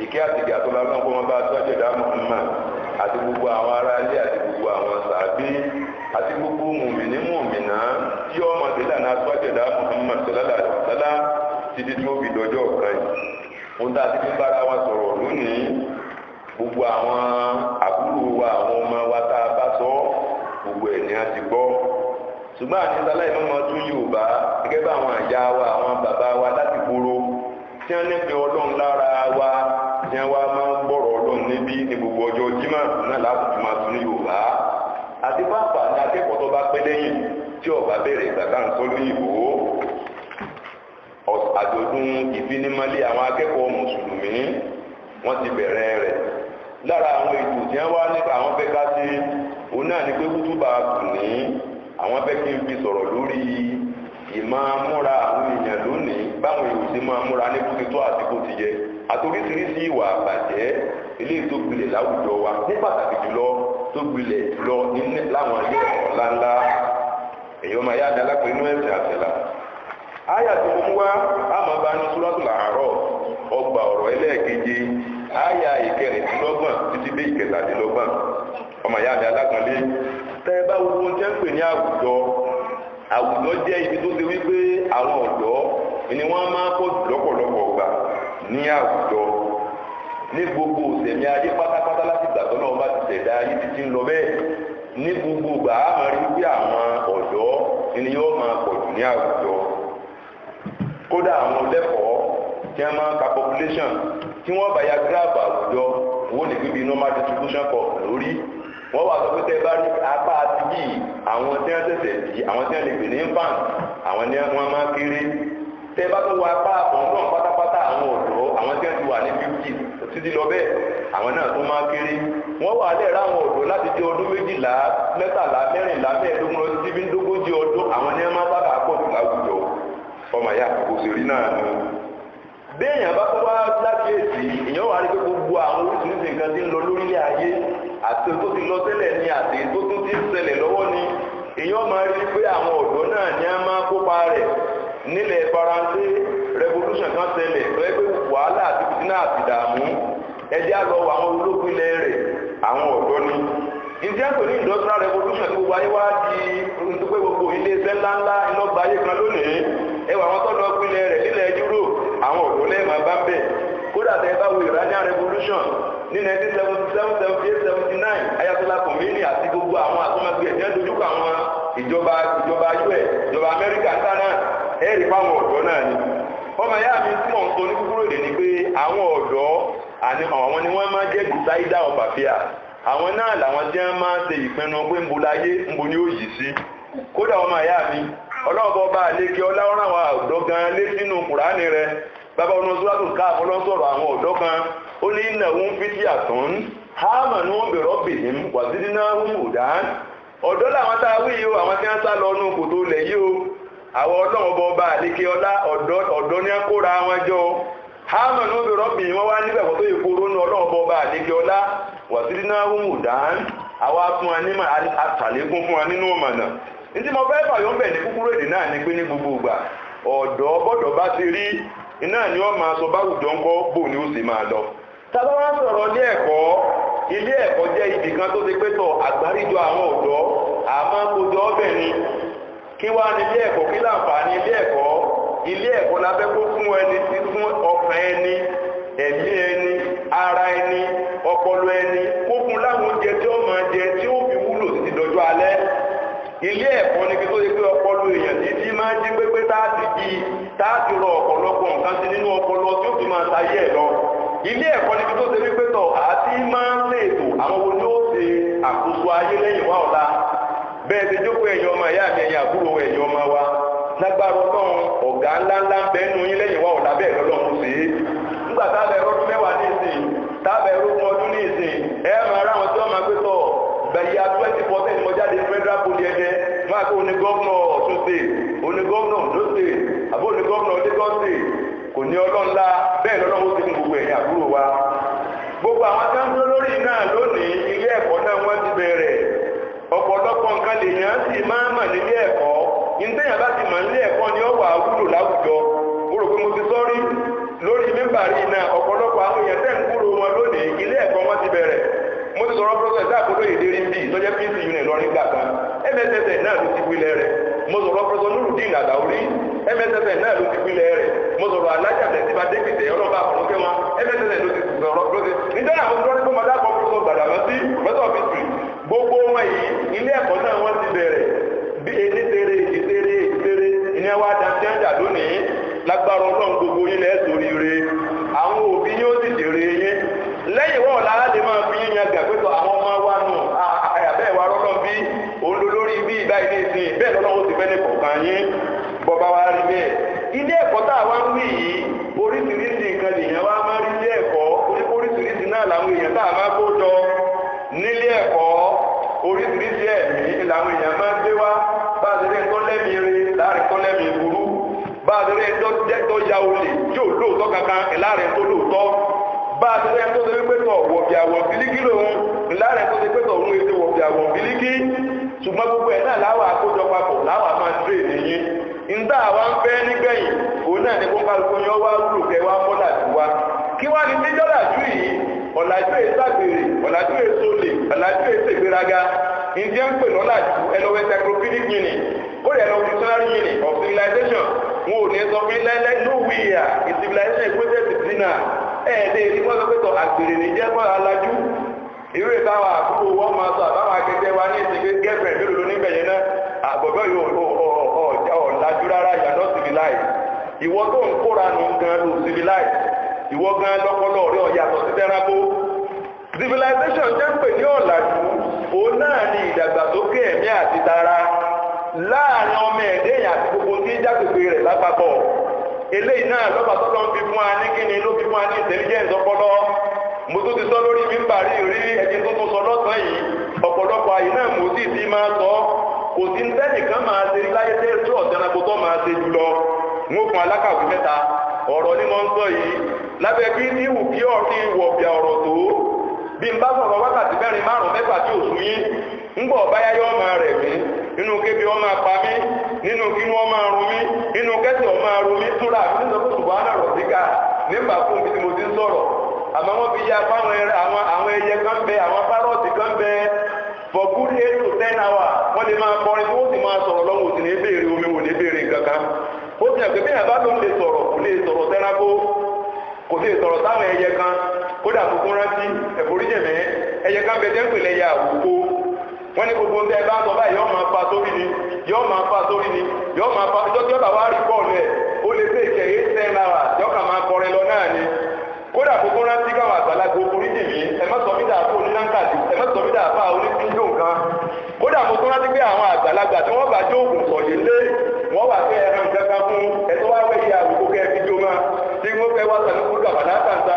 ìkẹ́ àtìgẹ́ àtọ́lá náà kọ́ wọn bá aṣáájú ẹ̀dá Muhammad àti gbogbo àwọn ará ilé àti gbogbo àwọn sàbí àti gbogbo mùmìnà tí ọmọ tẹ́lẹ̀ náà aṣáájú ẹ̀dá Muhammad sallallahu alaihi wasallam títí tí ó fi dọjọ́ kan yìí ohun tá a ti fi bára wa sọ̀rọ̀ lónìí gbogbo àwọn àbúrò wa àwọn ọmọ wa tá a bá sọ gbogbo ẹ̀ ní a ti gbọ́ ṣùgbọ́n àti sáláì mọ́mọ́ tún Yorùbá gẹ́gẹ́ bá àwọn àjà wa àwọn bàbá wa láti gbòòrò tí wọ́n nífẹ̀ẹ́ Ọlọ́run lára wa tí wọ́n wá máa ń gbọ́rọ̀ Ọlọ́run níbí ní gbogbo ọjọ́ Jímọ̀ náà láti tún máa tún ní Yorùbá àti pápá ní akẹ́kọ̀ọ́ tó bá pẹ́ lẹ́yìn tí ọba bẹ̀rẹ̀ ìgbà tá à ń sọ lóyìnbó àjọ̀dún ìfinimọ́lé àwọn akẹ́kọ̀ọ́ mùsùlùmí wọ́n ti bẹ̀rẹ̀ rẹ̀ lára àwọn ètò tí wọ́n wá nípa àwọn fẹ́ ká sí òun náà ni pé kútúbà kù ní àwọn fẹ́ kí n fi sọ̀rọ̀ lórí ìmáàmúra àwọn èèyàn lónìí báwọn èèyàn ti máa múra ní kókè tó àti kó ti yẹ àtoríṣiríṣi ìwà àbàjẹ́ eléyìí tó gbilẹ̀ láwùjọ wa ní pàtàkì jùlọ tó gbilẹ̀ lọ láwọn ilé ẹ̀kọ́ ńláńlá èèyàn máa yá adala pé inú ẹ̀sìn àtẹ̀là áyà tó mú wá àmọ́ bá ní Suratul A'raf ọgbà ọ̀rọ̀ ẹlẹ́ẹ̀keje áyà ọgbọ́n ọmọ ìyá mi alákànlé tẹ́ bá wo ohun tí ń pè ní àwùjọ jẹ́ ibi tó ti wípé àwọn ọ̀dọ́ ni wọ́n máa pọ̀ jù lọ́pọ̀lọpọ̀ gbà ní àwùjọ ní gbogbo òsèmí ayé pátápátá láti gbà tó náà bá ti tẹ̀dá ayé títí ń lọ bẹ́ẹ̀ ní gbogbo gbà á máa rí wípé àwọn ọ̀dọ́ ni yóò máa pọ̀ jù ní àwùjọ kódà àwọn lẹ́kọ̀ọ́ tí wọ́n máa ka population tí wọ́n bá ya gíráàbù àwùjọ wọ́n lè gbé bí normal distribution kọ̀ lórí wọ́n wà sọ pé tẹ́ bá rí apá àti yìí àwọn tí wọ́n tẹ̀sẹ̀ bí àwọn tí wọ́n lè gbé ní infant àwọn ni wọ́n máa kéré tẹ́ bá tó wọ apá ọ̀gbọ́n pátápátá àwọn ọ̀dọ́ àwọn tí wọ́n ti wà ní 50 títí lọ bẹ́ẹ̀ àwọn náà tó máa kéré wọ́n wà lẹ́ẹ̀ ráwọn ọ̀dọ́ láti jẹ́ ọdún 12 13 14 15 lọ sí bí dógójì ọdún àwọn ni wọ́n máa sábà pọ̀ jù láwùjọ ọmọ ìyá kò sì rí náà nù. béèyàn bá tó wá láti èsì èèyàn wà rí pé gbogbo àwọn oríṣiríṣi nǹkan tí ń lọ lórílẹ̀ ayé àti tó ti lọ tẹ́lẹ̀ ní àti tó tún ti ń ṣẹlẹ̀ lọ́wọ́ ni èèyàn máa rí pé àwọn ọ̀dọ́ náà ní a máa kópa rẹ̀ nílẹ̀ Faransé revolution kan ṣẹlẹ̀ tó yẹ pé wàhálà àti fìtínà àti ìdààmú ẹjẹ́ á lọ wọ àwọn ológun ilẹ̀ rẹ̀ àwọn ọ̀dọ́ ni ìdí àpò ní industrial revolution tí gbogbo ayé wá di pé gbogbo ilé-iṣẹ́ ńláńlá iná gba ayé kan lónìí ẹwà àwọn tó lọ pínlẹ̀ rẹ̀ nílẹ̀ Europe àwọn ọ̀dọ́ lẹ́ẹ̀mà bá ń bẹ̀ kódà tẹ́ bá wo Iranian revolution ní 1977 78 79 Ayatollah Khomeini àti gbogbo àwọn àtúnmọ̀gbé ẹ̀jẹ̀ dojúkọ àwọn ìjọba US ìjọba Amẹ́ríkà ń dáná ẹ̀rí fáwọn ọ̀dọ́ náà ni ọmọ ìyá mi tí mò ń sọ ní kúkúrò èdè ni pé àwọn ọ̀dọ́ àwọn ni wọ́n máa jẹ́ decider of affairs àwọn náà làwọn tí wọ́n máa ń ṣe ìpinnu pé ń bo láyé ń bo ní òyì sí kódà ọmọ ìyá mi ọlọ́ọ̀bọ bá àlékè ọláwọ́n àwọn ọ̀dọ́ gan lé sínú Kùránì rẹ bàbá ọ̀nà sùwàtò káàbọ̀ lọ sọ̀rọ̀ àwọn ọ̀dọ́ kan ó ní ìnáwó ń fi sí àtún hámànú bẹ̀rọ̀ bìín wàzídínà hùmùdán ọ̀dọ́ làwọn tá a wí yìí o àwọn tí wọ́n sá lọ nù kòtò lẹ̀ yìí o àwọn ọlọ́ọ̀bọ bá àlékè ọlá ọ̀dọ́ ní kóra wọn jọ hámànú bẹ̀rọ̀ bìín wọ́n wá níbẹ̀ kó tó yẹ kóró nù ọlọ́ọ̀bọ bá àlékè ọlá wàzídínà hùmùdán àwa fún wa ní àtàlékún fún wa nínú ọ̀mọ̀nà ntí mo fẹ́ fàyọ́ bẹ̀ ní kúkúrú èdè náà ni pé ní gbogbo ìgbà ọ̀dọ́ bọ́dọ̀ bá ti rí iná ni wọ́n máa sọ báwùjọ ńkọ́ bò ní ó sì máa lọ. tábà wá sọ̀rọ̀ ilé ẹ̀kọ́ jẹ́ ibì kan tó ti pé tọ̀ àgbáríjọ àwọn ọ̀dọ́ àmọ́ kojọ ọbẹ̀ ni kí wá ní ilé ẹ̀kọ́ kí láǹfààní ilé ẹ̀kọ́ la fẹ́ kó fún ẹni sí fún ọkàn ẹni ẹ̀mí ẹni ara ẹni ọpọlọ ẹni kó fún láwọn oúnjẹ tí ó máa jẹ tí ó fi wúlò títí dọjọ́ alẹ́ ilé ẹ̀kọ́ ní kí tó yẹ pé ọpọlọ èèyàn títí máa ń jí pépé táàtì rọ ọ̀pọ̀lọpọ̀ nǹkan sí nínú ọpọlọ tí ó fi máa sayé ẹ̀ lọ ilé ẹ̀kọ́ ní kí tó ṣe wípé tọ̀ àti máa ń ṣètò àwọn wo ni ó ṣe àkóso ayé lẹ́yìn wá ọ̀la bẹ́ẹ̀ ṣe jókòó ẹ̀yin ọmọ ìyá mi ẹ̀yin àbúrò ẹ̀yin ọmọ wa lágbára Ọlọ́run ọ̀gá ńláńlá ń bẹ nínú yín lẹ́yìn wá ọ̀la bẹ́ẹ̀ lọ́lọ́run ṣe é nígbà tábẹ̀ ọdún mẹ́wàá ní ìsìn tábẹ̀ ọdún ọdún ní ìsìn máa ráwọn tí wọ́n máa gbé tọ̀ bẹ̀yà 2014 ni mo jáde federal poly ẹ̀dẹ́ máa kó oní gọ́ọ̀nà Ọ̀ṣun state oní gọ́ọ̀nà Ondo state àbó oní gọ́ọ̀nà Lagos state kò ní ọlọ́ńlá bẹ́ẹ̀ lọ́nà ó ti fún gbogbo ẹ̀yìn àbúrò wa gbogbo àwọn akẹ́kọ̀ọ́ lórí náà lónìí ilé ẹ̀kọ́ náà wọ́n ti bẹ̀rẹ̀ ọ̀pọ̀lọpọ̀ nǹkan lèèyàn sì máa mà nílé ẹ̀kọ́ ìtẹ̀yàn bá ti mà nílé ẹ̀kọ́ ni ó wà wúlò láwùjọ mo rò pé mo ti sọ́rí lórí mímbàrí náà ọ̀pọ̀lọpọ̀ àwọn èèyàn tẹ̀ ń kúrò wọn lónìí ilé ẹ̀kọ́ wọn ti bẹ̀rẹ̀ mo ti sọ̀rọ̀ prọfẹ̀sì àkókò ìdérí bíi lọ́jọ́ pc unit lọ́rin gbà kan mss náà ló ti pilẹ̀ rẹ̀ mo sọ̀rọ̀ prọfẹ̀sì Nurudeen Àdàórí mss náà ló ti pilẹ̀ rẹ̀ mo sọ̀rọ̀ alájà tẹ̀síba dépìtẹ̀ ọlọ́ba àfọ̀nùkẹ́ wọn mss ló ti sọ̀rọ̀ lóde nítorí àwọn tó ń gbọ́n mọ́tà kan prọfẹ̀sì Gbàdàmọ́sí professor of history gbogbo wọn yìí ilé ẹ̀kọ́ náà wọ́n ti bẹ̀rẹ̀ bí ẹni tẹ̀rẹ̀ ìtẹ̀rẹ̀ ìní wa dàńtẹ́ńdà lónìí lágbára Ọlọ́run gbogbo yín lẹ́ẹ̀ sórí rẹ̀ àwọn òbí yóò sì dèrè yín lẹ́yìn wọ́n lára lè máa fi yíyan gàgbẹ́tọ̀ àwọn ọmọ wa nù àyàbẹ́ ìwà rọ́lọ́ bí òun lórí bí ìgbà ilé ìsìn bẹ́ẹ̀ lọ́lọ́wọ́ ti fẹ́ ní kọ̀ọ̀kan yín bọ́ba wa rí bẹ́ẹ̀ ilé ẹ̀kọ́ tá a wá ń wí yìí oríṣiríṣi nǹkan lèèyàn wá máa rí ilé ẹ̀kọ́ oríṣiríṣi náà làwọn èèyàn tá a máa kó jọ nílé ẹ̀kọ́ oríṣiríṣi ẹ̀mí làwọn èèyàn máa gbé wá bá a ti rí ẹ̀tọ́ lẹ́mìí rí láàrin tọ́ lẹ́mìí burú bá a ti rí ẹ̀tọ́ ya olè yóò lóòótọ́ kankan láàrin tó lóòótọ́ bá a ti rẹ́ tó ṣe wípé tọ̀ wọ̀bì àwọn bílíkì lòun láàrẹ̀ tó ṣe pé tọ̀ òun èdè wọ̀bì àwọn bílíkì ṣùgbọ́n gbogbo ẹ̀ náà láwà àkójọ papọ̀ láwà máa dúró ènìyàn ìdá àwa ń fẹ́ nígbẹ̀yìn òun náà ní kó kálukú yọ wá wúlò kẹ wá mọ́là jù wá kí wá ní tíjọ́là jù yìí ọ̀là ọ̀làjú èso àgbèrè ọ̀làjú èso olè ọ̀làjú èso ìgbéraga ìdí ń pè lọ́làjú ẹlọ́wọ́ encyclopedic meaning ó yẹ lọ dictionary meaning of civilization wọn ò ní sọ pé lẹ́lẹ́ nowhere is civilization equated to sinner ẹ̀ẹ́dẹ́ ìdí wọ́n sọ pé tọ̀ àgbèrè ní jẹ́ fún alájú irú ìtawà àbúrò wọ́n máa sọ àbáwọn akẹgbẹ́ wa ní ìsìnkú girlfriend mélòó níbẹ̀ yẹn náà àgbọ̀gbọ́ yóò ọ̀làjú rárá you are not civilized ìwọ tó ń kóra nù gan ló civilized ìwọ gan lọ́pọlọ rẹ̀ ọ̀yàtọ̀ sí tẹ́rákó civilization jẹ́ pè ní ọ̀làjú òun náà ni ìdàgbàsókè ẹ̀mí àti tara láàrin ọmọ ẹ̀dẹ́yìn àti gbogbo tí jágbègbè rẹ̀ lápapọ̀ eléyìí náà lọ́pàá tọ́lọ́ ń fi fún wa ní kíni ló fi fún wa ní intelligence ọpọlọ mo tó ti sọ lórí mi ń parí rí ẹni tó tún sọ lọ́sàn yìí ọ̀pọ̀lọpọ̀ àyè náà mo sì ti máa sọ kò sí ń tẹ́nìkan máa ṣe láyé tẹ́ tí ọ̀tẹ́nàkó tó máa ṣe jùlọ ń fún alákàwé mẹ́ta ọ̀rọ̀ ni mo ń sọ yìí lábẹ́ kí ní ìwù kí ọ̀rọ̀ ìwọ̀bìà ọ̀rọ̀ tó bí n bá sọ̀rọ̀ wákàtí mẹ́rin márùn-ún mẹ́fà tí ò sún yín ń bọ̀ báyá yọ́ máa rẹ̀ mí nínú kébi ọ máa pa mí nínú kí wọ́n máa rún mí nínú kẹ́sì ọ máa rún mí túnra àbí nínú tó ṣùgbọ́n àná rọ̀ síkà nígbà fún mi tí mo ti ń sọ̀rọ̀ àmọ́ wọ́n fi yá fáwọn àwọn ẹyẹ kan bẹ àwọn párọ̀tì kan bẹ for good 8 to 10 hours wọ́n lè máa kọrin tí wọ́n sì máa sọ̀rọ̀ lọ́wọ́ òsì ní béèrè omi wò ní béèrè nǹkan kan ó fi hàn pé bí àbá ló ń lè sọ̀rọ̀ kò lè sọ̀rọ̀ tẹ́rákó kò lè sọ̀rọ̀ sáwọn ẹyẹ kan kódà kúkú rántí ẹ̀fọ́ríjẹ̀mẹ́ ẹyẹ kan bẹ tẹ́ńpẹ̀ lẹ́yẹ àwòkó wọ́n ní gbogbo ńbẹ́ bá sọ báyìí yọ́ máa fa sórí ni yọ́ máa fa sórí ni yọ́ máa fa ọjọ́ tí ọba wa rí bọ́ọ̀lù ẹ̀ ó lè fẹ́ ìkẹ́ 8 10 hours yọ́ kà máa kọrin lọ náà ni kódà kúkú rántí káwọn àgbàlagbà oríjìmí ẹ má sọ mí dàbọ̀ onílánkàdì ẹ má sọ mí dàbọ̀ onífíjó nǹkan kódà mo tún rántí pé àwọn àgbàlagbà tí wọ́n bá jó oògùn sọ̀yìn lé wọ́n wà pé ẹran kankan fún ẹ̀tọ́ wá wẹ̀ yí àwòkó kẹ́ fíjó máa tí wọ́n fẹ́ wá sànúkú gàbàdà tàǹtà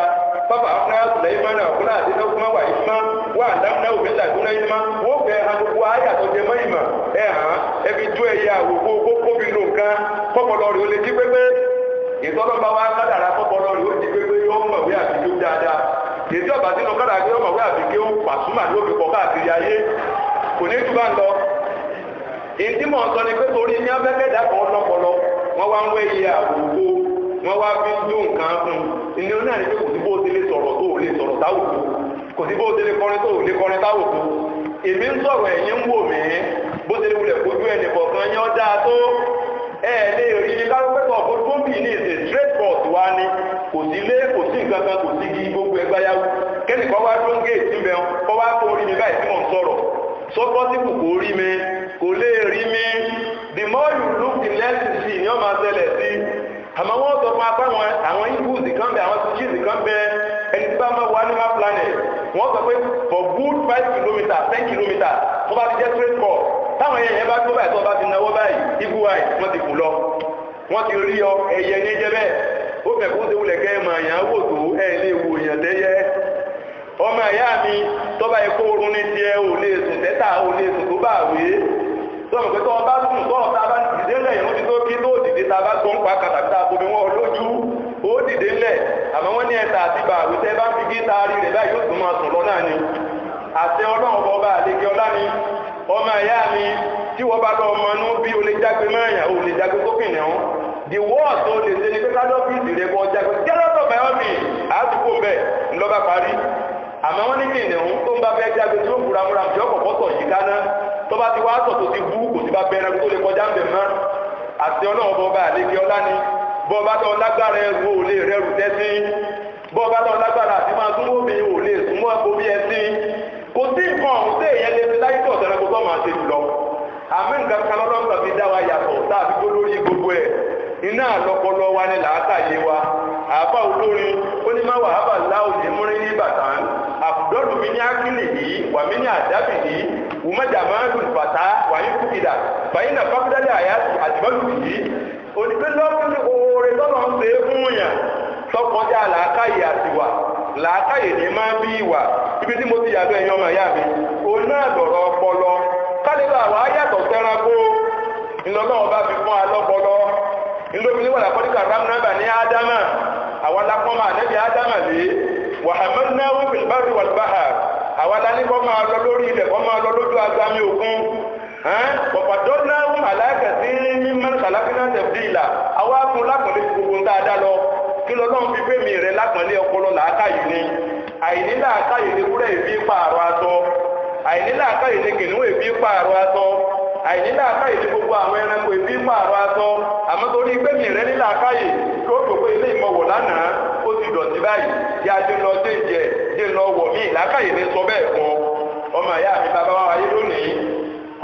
pápá afúnáyà sùlẹ̀mánà ọ̀kúnlá àti ẹ̀kúnmá wà ìsúná wà dámúná òfin tàdúná ìsúná wọ́n fẹ́ agbègbè ayàtọ̀ jẹ mọ́ ìmọ̀ ẹ̀ hàn ẹbí jó ẹ̀yẹ àwòkó kókóbi nù nǹkan pọ́pọ̀lọ́ rẹ̀ ó lè jí pépé ìtọ́lọ́ba wa kádàrá pọ́pọ̀lọ́ rẹ̀ ó jí pépé yóò mọ̀wé àbíké dáadáa èdè ọ̀bà sínú kádàrá yóò mọ̀wé àbíké ó pàṣúmà ló fi pọ̀ káàkiri ayé kò ní túbà ń lọ èyí tí mò ń sọ ni pé torí ní abẹ́kẹ́ dàpọ̀ lọ́pọlọ wọ́n wá ń wẹ́yẹ àwòkó wọ́n wá fi ń jó nǹkan fún un ìní oní àníkè kò sí bó ti lè sọ̀rọ̀ tó lè sọ̀rọ̀ táwùkú kò sí bó ti lè kọrin tó lè kọrin táwùkú èmi ń sọ̀rọ̀ ẹ̀yin ń wò mí bó ti lè wulẹ̀ kojú ẹnì kọ̀ọ̀kan yẹn dáa tó ẹ lè rí ní kápẹ́tọ̀ gbogbo bí ní ìsè straight forth wá ní kò sí ilé kò sí nǹkan kan kò sí igi gbogbo ẹgbẹ́ yáwó kẹ́nìkan wá tó ń gé èsì bẹ́ẹ̀ kọ́ wá tó rí mi báyìí tí mò ń sọ̀rọ̀ sọ́pọ́sìkù kò rí mi kò lè rí mi the more you look the less you see ni ó máa ṣẹlẹ̀ sí àmọ́ wọ́n sọ fún apá àwọn eagles kan bẹ àwọn species kan bẹ ẹni tí bá máa wà ní map planet wọ́n sọ pé for good 5 kilometers 10 kilometers tó bá ti jẹ́ straight forward táwọn ẹyẹ bá tó báyìí tó bá ti náwó báyìí eagle eye wọ́n ti kù lọ wọ́n ti rí ọ ẹyẹ ní jẹ́ bẹ́ẹ̀ ó fẹ́ kó sewulẹ̀ kẹ́ ẹ̀ máa yàn án wò tó ẹ̀ lè wò yàn tẹ́yẹ ọmọ ẹ̀yà mi tó bá yẹ kó oorun ní tiẹ̀ ò lè sùn tẹ́tà ò lè sùn tó bá wé sọmọ pé tó ọba sùn tó ọba bá dìde ńlẹ̀ yẹn ó ti tó kí tó dìde tá a bá gbọ́n pa kàtàkì tá a bomi wọn lójú ó dìde ńlẹ̀ àmọ́ wọ́n ní ẹ̀ta àti bàwí tẹ́ bá ń fi gíta rí rẹ̀ báyìí yóò tún máa sùn lọ náà ni àti ọlọ́run ọba àlejò ọlá ni ọmọ ẹ̀yà mi tí wọ́n bá lọ ọmọ inú bí o lè jágbe mẹ́rin o lè jágbe sókìn náà the word tó lè ṣe ni pé kádọ́fíìsì rẹ̀ kọ́ jágbe jẹ́lọ́tọ̀ bẹ́ọ̀mì àásìkò bẹ́ẹ̀ ńlọ́ba parí àmọ́ wọ́n ní kìnìún tó ń bá fẹ́ jágbe tí ó buramura tí ọkọ̀ pọ́tọ̀ yìí kaná tó bá ti wá sọ̀ tó ti bú kò sí bá bẹ́ẹ̀rẹ̀ tó lè kọjá ń bẹ̀ mọ́ àti ọlọ́run ọba àlejò ọlá ni bọ́ bá tọ́ lágbára ẹrù ò lè rẹrù tẹ́sí bọ́ bá tọ́ lágbára àti máa súnmọ́ mi ò lè súnmọ́ omi ẹsí kò sí nǹkan ọ̀hún tí èèyàn lè fi láyé tó ọ̀sẹ̀ ẹranko tó máa ṣe jùlọ àmì nǹkan kan lọ́lọ́run fi dá wa yàtọ̀ táàbí gbó lórí gbogbo ẹ̀ iná àlọ́pọlọ wa ní làákàyè wa àbá olórin ó ní má wà ábà láòyè múrin ní bàtán àbùdọ́lù mi ní ákìlì yìí wà mí ní àdábì yìí wùmẹ́jà máa ń lù bàtá wà ní kúkìdà báyìí nà fákúdálẹ̀ àyà àjùmọ́lù yìí onígbé lọ́kùnrin oore tọ́lọ́ ń ṣe é fún yàn tọkọjá làákàyè àtiwà làákàyè ní máa bí ìwà ibi tí mo ti yàgbé ẹ̀yàn ọmọ ìyá mi òun náà dọ̀rọ̀ ọpọlọ kálíbà àwọn ayàtọ̀ sẹ́ranko ìlọ́nà ọba fi fún alọ́pọlọ ìlómi níwọ̀n àkọ́díkà rámnábà ní ádámà àwọn alákọ́mà nẹ́bí ádámà lé wàhámẹ́nà wípìl bárì wàlbáhà àwọn aláníkọ́ máa lọ lórí ilẹ̀ kọ́ máa lọ lójú agbami òkun pọ̀pàdọ́nà wọ́n àlákẹ̀ sí mímọ́ kàlákínà tẹ̀fìlà àwọn akun lápọ̀lẹ́ gbogbo ń dáadáa lọ kí lọ́lọ́run fi fẹ́mi rẹ̀ lápọ̀lẹ́ ọpọlọ làákàyè ni àìnílà àkáyè ní kúrẹ́ ìbí pààrọ̀ aṣọ àìnílà àkáyè ní kìnìún ìbí pààrọ̀ aṣọ àìnílà àkáyè ní gbogbo àwọn ẹranko ìbí pààrọ̀ aṣọ àmọ́ torí pé mi rẹ nílà àkáyè tó rò pé ilé ìmọ̀wọ̀ lánàá ó ti dọ̀tí báyìí yá dé lọ dé jẹ dé lọ wọ̀ mí làákàyè ní sọ bẹ́ẹ̀ fún ọmọ ìyá mi bàbá wa wáyé lónìí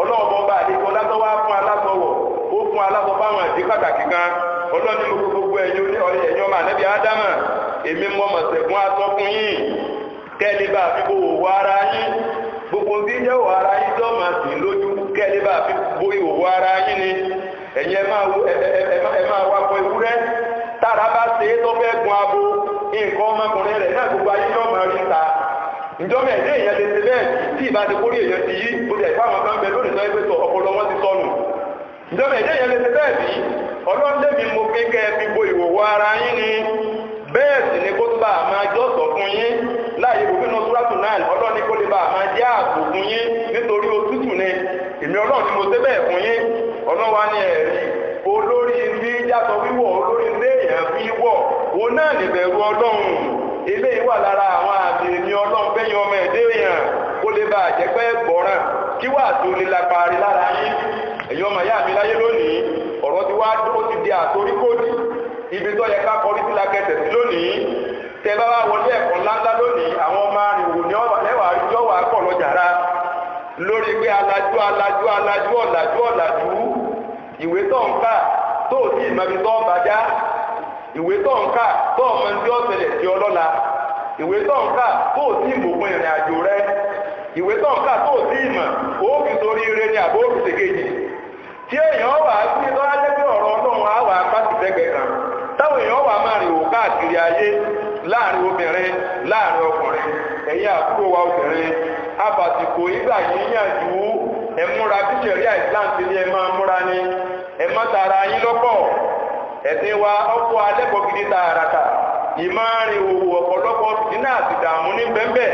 ọlọ́ọ̀bọ bá àdékọ́ látọ́ wá fún alásọ̀wọ̀ ó fún alásọ̀ fáwọn àdé pàtàkì kan ọlọ́ọ̀ni gbogbo ẹ̀yin ọmọ ànábì ádámà èmi mọ́ mọ̀sẹ̀kún aṣọ fún yín kẹ́lẹ́ bá fi bò wọ ara yín gbogbo tí jẹ́ wọ ara yín tó máa sì lójú kẹ́lẹ́ bá fi bò ìwò ara yín ni ẹ̀yin ẹ máa wá fún ewúrẹ́ tára bá ṣe é tó fẹ́ gun abo nǹkan ọmọkùnrin rẹ̀ náà gbogbo ayé náà máa rí ta ìjọba ẹ̀dẹ́ èèyàn lè ṣe bẹ́ẹ̀ tí ìbá ti kórè èèyàn ti yí ó dẹ̀ fáwọn kan bẹ lónìí sọ́yẹ́ pẹ́tọ̀ ọpọlọ wọn ti sọnù ìjọba ẹ̀dẹ́ èèyàn lè ṣe bẹ́ẹ̀ bí ọlọ́lẹ́mí mo fi kẹ́ fi bo ìwòwò ara yín ni bẹ́ẹ̀ sì ni kó tó bá máa jọ́ sọ fún yín láàyè òfin súrátù náà ọlọ́ni kó lè bá máa jẹ́ ààbò fún yín nítorí òtútù ni èmi ọlọ́run ni mo ṣe bẹ́ẹ̀ fún yín ọlọ́wà ní ẹ̀rí olórí ní jásọ wíwọ̀ olórí ní èèyàn fi wọ̀ òun náà nìbẹ̀rù ọlọ́run eléyìí wà lára àwọn àmì èmi ọlọ́run fẹ́yìn ọmọ ẹ̀dẹ́ èèyàn kó lè bá àjẹpẹ́ gbọ́ràn kí wà tó lè la parí lára yín ẹ̀yin ọmọ ìyá mi láyé lónìí ọ̀rọ̀ ti wá ó ti di àtorí kóòdì ibi tó yẹ ká kọrí sí lakẹsẹ̀ sí lónìí tẹ bá wá wọlé ẹ̀kọ́ ńláńlá lónìí àwọn ọmọ arìnwò ní ẹwà àríjọ́ wà pọ̀ lọ́jàrá lórí pé ọ̀làjú ìwé tó ń kà tó sí ìmọ̀bí tó bàjá ìwé tó ń kà tó ọmọ tí ó ṣẹlẹ̀ sí ọlọ́la ìwé tó ń kà tó sí ìmòpin ìrìn àjò rẹ ìwé tó ń kà tó sí ìmọ̀ òbí sórí ire ní àbó òbí ṣèkejì tí èèyàn wà sí tó ajẹ́ pé ọ̀rọ̀ ọlọ́run á wà pàṣípẹ́gbẹ̀ kan táwọn èèyàn wà máa rìn wò káàkiri ayé láàrin obìnrin láàrin ọkùnrin ẹ̀yin àbúrò wa obìnrin abàtìkò ìgbà yíyànjú ẹ̀múra bíṣẹ̀rí àìsàn ti ní ẹ máa múra ní ẹ má tara yín lọ́pọ̀ ẹ̀sìn wa ọkọ̀ alẹ́kọ̀ọ́ gidi tààràtà ìmáàrin òwò ọ̀pọ̀lọpọ̀ dínà àti ìdààmú ní bẹ́ẹ̀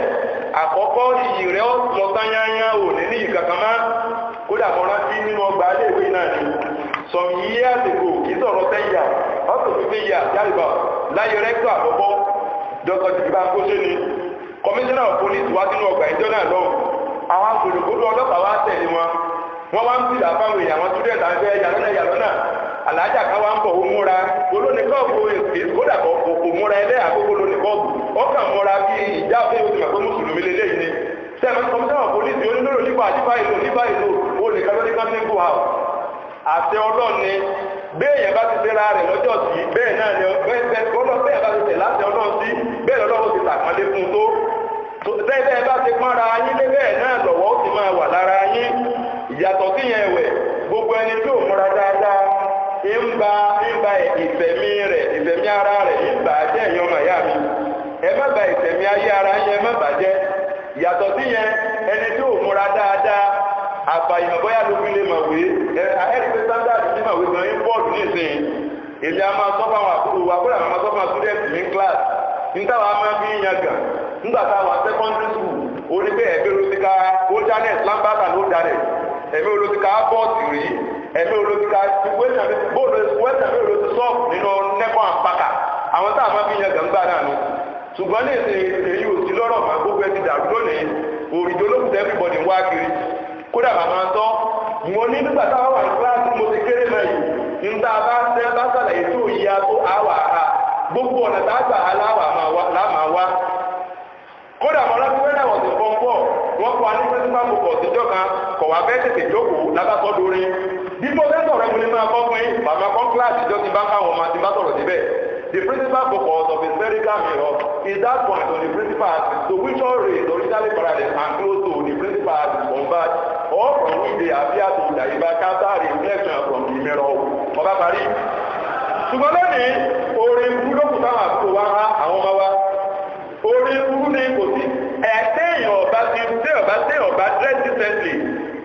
àkọ́kọ́ iyì rẹ̀ lọ tányányá ò ní ní ìkàkàmá kódà mọ́ rántí nínú ọgbà iléèwé náà ni some years ago kì í sọ̀rọ̀ tẹ́yà ọ̀sọ̀ fífẹ́ yà yálìbà láyé rẹ́gbà àkọ́kọ́ dr jìbá kóṣe ni commissioner of police wá sínú ọgbà ìjọ náà lọ àwọn agbèrègbòdó ọlọ́pàá wá tẹ̀lé wọn wá ń bìlà fáwọn èèyàn àwọn student àfẹ́ yàlọ́nà alájà ká wá ń bọ̀ ó múra olónìkọ́ọ̀bù kódà kò múra ẹlẹ́ àkókò olónìkọ́ọ̀bù ọkàn múra bí ìjà òfin oṣù mẹ́kọ́ mùsùlùmí lélẹ́yìn ni sẹ́mi commissioner of police onílòrò nípa nípa ìlú olùkàlọ́nìkan ní kó house àti ọlọ́ni béèyàn bá ti tẹ́ra rẹ̀ lọ́jọ́ sí bẹ́ẹ̀ náà ni bẹ́ẹ̀ bá ti tẹ̀ láti ọlọ́run sí bẹ́ẹ̀ lọ́wọ́ ti tàpọ́nlé fún tó tẹ́lẹ̀ bá ti pọ́nra yín lé bẹ́ẹ̀ náà lọ́wọ́ ó ti máa wà lára yín ìyàtọ̀ sí yẹn ẹ̀wẹ̀ gbogbo ẹni tí ò múra dáadáa ń ba ìfẹ̀mí ara rẹ̀ ń bà á jẹ́ ẹ̀yin ọmọ ìyá mi ẹ má ba ìfẹ̀mí ayé ara yín ẹ má bàjẹ́ ìyàtọ̀ sí yẹn ẹni tí ò múra dáadáa àfàyàn bóyá ló fi lè mọ̀wé ẹ̀ẹ́dẹ́gbẹ́ standard ní mọ̀wé gan ní bọ́ọ̀lù nísìnyí èmi a máa sọ fáwọn àbúrò wa kó làwọn máa sọ fáwọn students ní class nígbàwá máa fi yan gàn nígbà táwọn secondary school ó ní pé ẹ̀mí olóṣìkà ó janet lambata ló janet ẹ̀mí olóṣìkà bọ́ọ̀sì rí ẹ̀mí olóṣìkà bóòlù wẹ́sẹ̀ olóṣì sọ́ọ̀bù nínú nẹ́kọ̀ àpákà àwọn táwọn máa fi yan gàn gbà náà nù ṣùgbọ́n ní ìsìn èyí ò sí lọ́rọ̀ máa gbogbo ẹ ti dàrú lónìí òrìjọ olókùtà everybody ń wá kiri kódà bàbá ń tọ́ mo ní nígbà táwọn wà ní kíláàsì mo ti kéré náà yìí ń tá a bá tẹ́ bá sàlàyé tó yí a tó àwà á gbogbo ọ̀nà tá a gbà á láàmà wá kódà mọ́ láti wẹ́rẹ́ wọ̀n sí pọ́ńpọ́ wọ́n kọ́ ní principal focus ìjọ kan kọ̀ wá fẹ́ tètè jókòó lábàtọ́ lórí bí mo fẹ́ sọ̀rọ̀ mo ní máa kọ́ fún yín bàbá kan kíláàsì ìjọ ti bá káwọn ọmọ àti bá sọ̀rọ̀ síbẹ̀ the principal focus of a spherical mirror is that point on the principal axis to which all rays originally parallel and close to the principal axis converge or from which they appear to divert after reflection from the mirror. ọba parí. ṣùgbọ́n lónìí orin burú ló kù táwọn àbúrò wa há àwọn ọmọ wa orin burú ní kò sí ẹ̀ẹ́dẹ́yìn ọba dress decently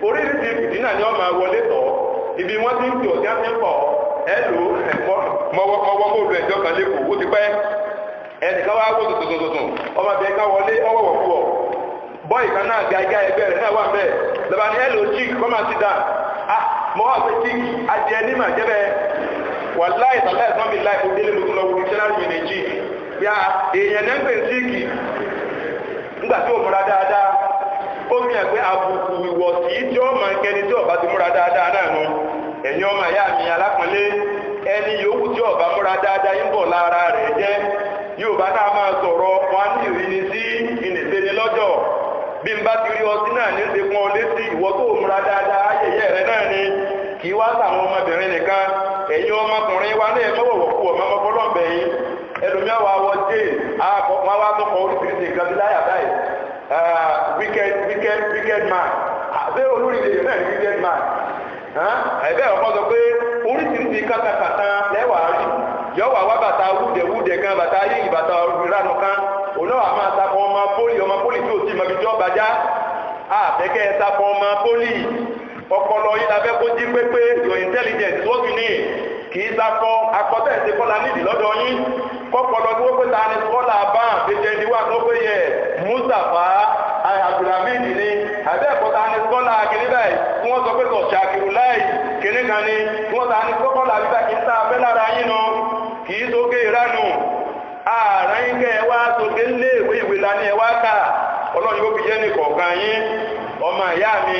oríṣiríṣi ìdínà ni wọ́n máa wọlé tọ̀ ibi wọ́n ti ń tì ọ̀sẹ̀ àti ń pọ̀ ẹ̀lò mọ́wọ́ mọ́lù ẹ̀jọ́ kan lẹ́kọ̀ọ́ ó ti pẹ́ ẹnìkan wá wó tuntun ọmọbìnrin kan wọlé ọwọ́wọ̀ fún ọ bọ́ì kan náà gáigá ẹgbẹ́ rẹ̀ náà wà mẹ́ lọ́ba ní ẹ̀lò chick come and sit down ah mọ́ wà pé chick adìẹ ní màá jẹ́bẹ̀ wà láì tàbí ẹ̀sán mi láì fún délé mo tún lọ wù dictionary mi ní chick ya èèyàn náà ń pè chick nígbà tí ó múra dáadáa ó mi ẹ̀ pé àbùkù ìwọ̀sí tí ó máa ń kẹni tí ó bá ti múra dáadáa náà nu ẹ̀yin ọmọ ìyá mi alápọ̀nlé ẹni yòówù tí ó bá múra dáadáa ń bọ̀ lára rẹ̀ jẹ́ yóò bá náà máa sọ̀rọ̀ wọn ní ìrìnì sí ìnìsẹ́ni lọ́jọ́ bí n bá ti rí ọtí náà ní ṣe pọn létí ìwọ tó múra dáadáa ayẹyẹ rẹ náà ni kì í wá sáwọn ọmọbìnrin nìkan ẹ̀yin ọmọkùnrin wa náà mọ́wọ̀wọ̀ kú ọmọ ọmọkọlọ́ọ̀bẹ̀ yìí ẹlòmíà wa wọ jẹ́ wọn wá tó kọ oríṣiríṣi nǹkan bí láyà báyìí wicked man àbẹ́ olórí ilé náà ní wicked man ẹ̀bẹ́ ọ̀pọ̀ sọ pé oríṣiríṣi kátàkátà lẹ́wàá rí yọ̀wà wá bàtà wúdẹ̀wúdẹ̀ kan bàtà yíyí bàtà ìranù kan òun náà máa takọ ọmọ pólì tí ò sí mọ̀bí tí ó bàjá àbẹ́kẹ́ takọ ọmọ pólì ọpọlọ yìí labẹ́ kó jí pépé your intelligence what you need kì í sakọ akọ́tẹ̀ ìṣe kọ́lá nídìí lọ́dọ̀ yín kọ́pọlọ tí wọ́n pé ta ni kọ́lá bá àbẹ́jẹ́ ni wà tó pé yẹ Mustapha Abdulhamid ni àbẹ́ẹ̀kọ́ta ni kọ́lá kìíní báyìí tí wọ́n sọ pé sọ ṣàkìrù láì kìíní kan ni tí wọ́n ta ni kọ́lá bíbá kì í sá abẹ́ lára yín nu kì í sókè ìránù ààrẹ yín kẹ́ ẹ wá sókè ńlé ìwé lání ẹ wá kà ọlọ́run yóò fi jẹ́ ní kọ̀ọ̀kan yín ọmọ ìyá mi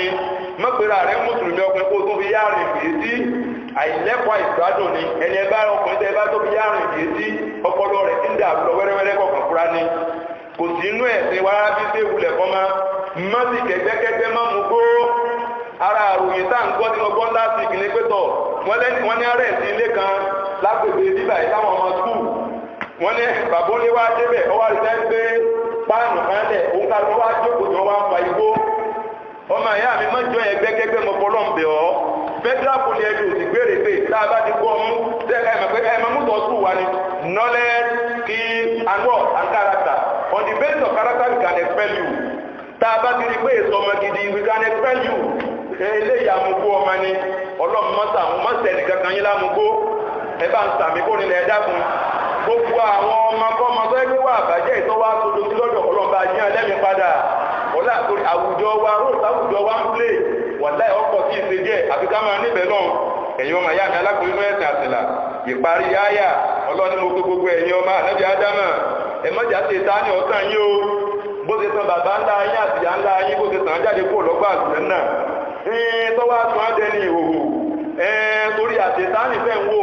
mọ́pẹ́rẹ́ ààrẹ mùsùlùmí ọkùnrin kó tó fi yá rìn kìí sí àìlẹ́kọ̀ọ́ ìgbádùn ni ẹni ẹbá ọkùnrin tẹ́ bá tó fi yá rìn kìí sí ọpọlọ rẹ̀ tí ń dà lọ wẹ́rẹ́wẹ́rẹ́ kọ̀ọ̀kan fúra ni kò sí inú ẹ̀sìn wá bí ṣé wulẹ̀ kọ́ má má sì kẹ́gbẹ́kẹ́gbẹ́ má mú gbó ara àròyìn tá à ń gbọ́ tí wọ́n gbọ́ láti ìkìlẹ̀ pẹ́tọ̀ wọ́n ní ara ẹ̀sìn ilé kan lágbègbè bíbà yìí táwọn ọmọ skul wọ́n ní bàbá ó lé wá débẹ̀ ọwọ́ àrísẹ́ ń gbé páànù kan lẹ̀ òun ká ló wá jókòó tí wọ́n wá ń fa igbó ọmọ ìyá mi mọ́jọ ẹgbẹ́kẹ́gbẹ́ mọ́ fọlọ́ ń bẹ̀ ọ́ federal police ẹ̀dùn sì gbére pé tá a bá ti gbọ́ mú ẹ̀mọ́ mú tọ́ sùn wa ni knowledge skill and what and character on the basis of character we can expel you tá a bá ti rí pé èso ọmọ gidi we can expel you eléyìí amúgbó ọmọ ni ọlọ́run mọ́sà àwọn mọ́sẹ̀ nìkan kan yín lámúgbó ẹ bá ń sàmì kó nílẹ̀ ẹ̀dá fún gbogbo àwọn ọmọ tó ẹgbẹ́ wà bàjẹ́ ìtọ́wá sodo sí lọ́dọ̀ ọlọ́ba yín ẹlẹ́mi padà ọlá àwùjọ wa rose àwùjọ wa ń plé wàlá ọkọ̀ sí ìṣe díẹ̀ àfi ká máa níbẹ̀ náà ẹ̀yin ọmọ ìyá mi alákùnrin mọ́ ẹ̀sìn àtìlà ìparí yáyà ọlọ́ni mo pé gbogbo ẹ̀yin ọmọ ànábì ádámà ẹ mọ́jà ṣe ta ní ọ̀sán yín o bó ṣe san bàbá ńlá yín àti ìyá ńlá yín bó ṣe sàn jáde kúrò lọ́gbà àgùrẹ́ náà tọ́wọ́ àtún á dẹni ìhòhò torí àṣetánì fẹ́ ń wo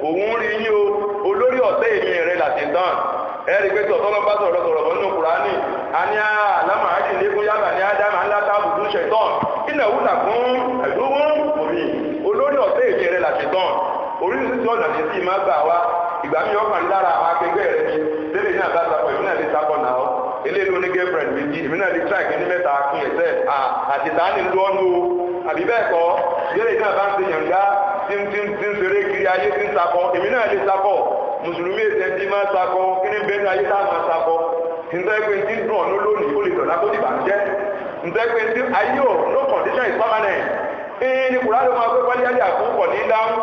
òun rí yín o olórí ọ̀tẹ́ èmi rẹ̀ làṣetán ẹ̀rí pé tọ̀tọ́lọ́ bá sọ̀rọ̀ nínú Kùránì a ní àlámà ájìlékún yábà ní ádámà ńlá tábùkún ṣẹ̀tọ́n ìnáwó làkún ẹ̀dúnwó òmì olórí ọ̀tẹ́ èmi rẹ̀ làṣetán oríṣiríṣi ọ̀nà tí sì máa gbà wá ìgbà mi ọkàn lára àwọn akẹgbẹ́ rẹ̀ ni tẹ́lẹ̀ náà bá sapọ̀ èmi náà lè sapọ̀ náà eléyìí ló ní girlfriend méjì èmi náà lè tíráìkì ní mẹ́ta kún ẹ̀sẹ̀ àtìtánì lọ́nu àbí bẹ́ẹ̀ kọ́ tẹ́lẹ̀ náà bá ń ṣe yànjá tí ń ṣeré kiri ayé tí ń sakọ èmi náà lè sakọ mùsùlùmí èsẹ̀ tí máa sakọ kí ní bẹ́ẹ̀ ní ayé tá máa sakọ nítorí pé tí ń dùn ọ̀nà lónìí ó lè dọ̀lá kó dìbà ń jẹ́ nítorí pé tí ayé ò no condition is permanent ní kùránì máa pé wálé ayé àkókò ní dáhùn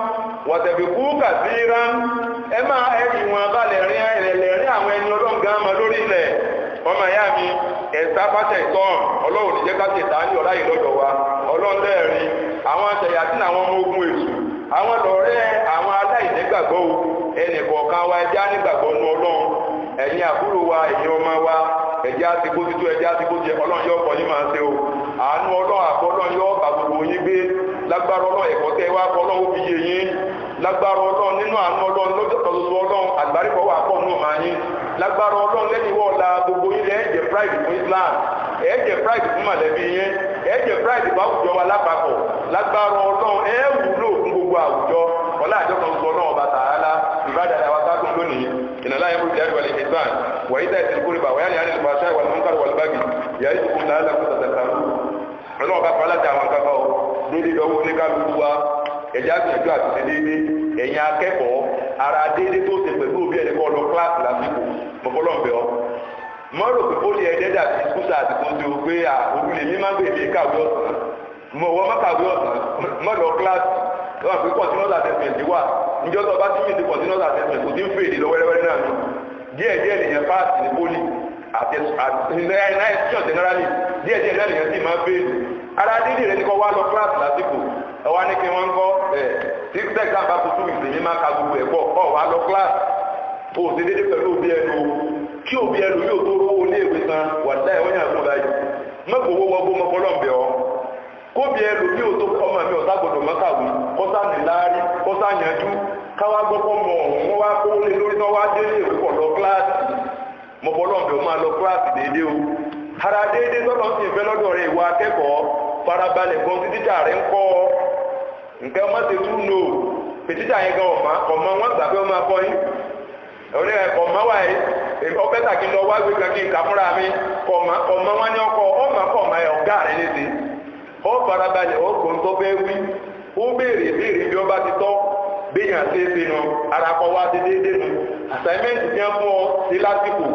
wọ̀tẹ̀bí kú kàtíran ẹ máa ẹ̀rì wọn balẹ̀ rí ẹ̀rẹ̀lẹ̀ rí àwọn ẹni ọlọ́ngàn mọ́ lórí ilẹ̀ ọmọ ìyá mi ẹ̀sà pàṣẹ ìtọ́n ọlọ́run ní jẹ́ ká ṣe ìta ní ọ̀rá yìí lọ́dọ̀ wa ọlọ́run lẹ́ẹ̀rí àwọn aṣẹ̀yà tí àwọn ọmọ ogun èṣù àwọn lọ́rẹ́ àwọn aláìnígbàgbọ́ ẹnì kọ̀ọ̀kan wa ẹjá nígbàgbọ́ nú ọlọ́run ẹ̀yin àbúrò wa ẹ̀yin ọmọ wa ẹ̀já ti bó títú ẹ̀já ti bó jẹ ọlọ́run yóò kọ́ yín máa ṣe o àánú ọlọ́run àbọ̀ ọlọ́run yóò bá gbogbo yín gbé lágbára ọlọ́run ẹ̀kọ́ tẹ́ wá kọ́ ọlọ́run ó fi yé yín lágbára ọlọ́run nínú àánú ọlọ́run lọ́jọ́ tọ́lọ́sọ ọlọ́run àgbáríkọ́ wà pọ̀ nù máa yín lágbára ọlọ́run lẹ́yìn wọ́ọ̀la gbogbo yín ẹ̀jẹ̀ pride fún Islam ẹ̀jẹ̀ pride fún mọ̀lẹ́bí yín ẹ̀jẹ̀ pride fún àwùjọ wa lápapọ̀ lágbára ọlọ́run ẹ̀ wúlò fún gbogbo àwùjọ ọlá àjọ kan sọ náà ọba tààlà ìbádàá àwọn sákùn lónìí ìnàlá yẹn kúrò wal ihsan wa ita'i dhil qurba wa yanha 'anil fahsha'i wal munkari wal baghi ya'idukum la'allakum tadhakkarun ọlọ́run bá pàlá jà àwọn kankan o déédéé lọ́wọ́ oníkálukú wa ẹ̀já gbìyànjú àti ṣe déédéé ẹ̀yin akẹ́kọ̀ọ́ ara déédéé tó ṣe pẹ̀lú òbí ẹ̀dẹ́kọ́ lọ kíláàsì lásìkò mọ̀fọ́lọ́m̀bẹ̀ ọ́ mọ́rò pé pólì ẹ̀dẹ́dà ti skúsà àti tó ti o pé òbílẹ̀ mi máa ń gbèdé kàwé ọ̀sán mọ̀ wọ́n má kàwé ọ̀sán mọ́lọ kíláàsì lọ́wọ́ pé continuous assessment wà níjọ́ tó bá ti mí ti continuous assessment kò tí ń fèdè lọ wẹ́rẹ́wẹ́rẹ́ náà nù díẹ̀díẹ̀ nìyẹn páàsì ní pólì àti institution generally díẹ̀díẹ̀ náà nìyẹn sì máa fèdè ara dídì rẹ̀ ní kọ́ wá lọ kíláàsì lásìkò ẹwà ní kí wọ́n ń kọ́ tí exam bá kó 2 weeks ní máa ka gbogbo ẹ̀kọ́ ọ̀ wá lọ kíláàsì ó ti dédé pẹ̀lú òbí ẹnu kí òbí ẹlòmí ò tó rówó léèwé san wà láì wọ́n yàn fún báyìí mẹ́kọ̀ọ́ wọ́wọ́ gbọ́ mọ́kọ́lọ́mbẹ̀ ọ́ kóbi ẹlòmí ò tó ọmọ mi ọ̀sá gbọdọ̀ mọ́kàwé kọ́sá nìláárí kọ́sá yanjú káwá gbọ́kọ́ mọ ọ̀hún wọ́n wá kó lé lórí náà wá dé léèwé pọ̀ lọ kíláàsì mọ́kọ́lọ́mbẹ̀ ó máa lọ kíláàsì déédéé o ara déédéé tọ́lọ́ sì ń fẹ́ lọ́dọ̀ rẹ̀ ìwà akẹ́kọ̀ọ́ farabalẹ̀ gan ti tíjà rẹ̀ ń kọ́ nǹkan ọmọ ti tún lò pé tíjà yẹn gan ọmọ wọn gbà pé ó máa kọ́ yín òní ẹ̀kọ́ ọmọ wa yìí ọbẹ̀ tà kí n lọ wá gbé kan kí n kà fúnra mi ọmọ wọn ní ọkọ ọmọ kọ ọmọ ẹ̀ ọ̀gá rẹ̀ léde ọ farabalẹ̀ ọ gbọ́n tó bẹ́ẹ̀ wí ó béèrè béèrè bí ọba ti tọ́ béèyàn ṣe é sínú ara kọ wá ti déédéé nu assignment ti ń fún ọ sí lásìkò